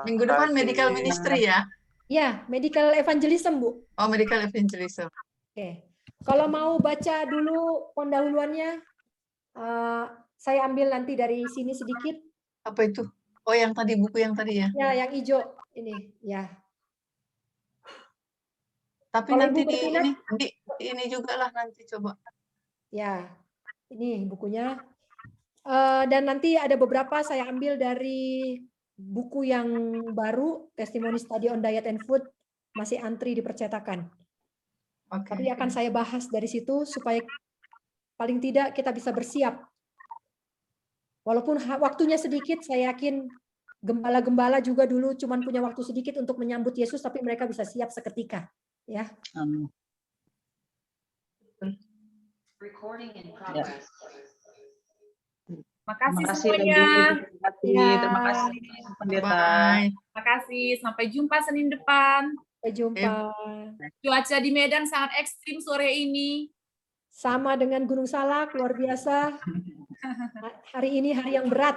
Minggu depan Makasih. medical ministry ya. Ya, medical evangelism, Bu. Oh, medical evangelism. Oke. Kalau mau baca dulu pendahuluannya, saya ambil nanti dari sini sedikit. Apa itu? Oh, yang tadi, buku yang tadi ya. Ya, yang hijau ini. Ya. Tapi Kalau nanti Ibu berminat, ini juga lah nanti coba. ya, ini bukunya. Dan nanti ada beberapa saya ambil dari buku yang baru, Testimony Study on Diet and Food, masih antri di percetakan. Oke. Tapi akan saya bahas dari situ supaya paling tidak kita bisa bersiap. Walaupun waktunya sedikit, saya yakin gembala-gembala juga dulu cuman punya waktu sedikit untuk menyambut Yesus, tapi mereka bisa siap seketika. Ya. Amin. Ya. Terima kasih Terima kasih, semuanya. Lady. Terima kasih. Ya. Terima kasih, Pendeta. Bye. Terima kasih. Sampai jumpa Senin depan. Sampai jumpa. Cuaca di Medan sangat ekstrim sore ini. Sama dengan Gunung Salak, luar biasa. Hari ini hari yang berat.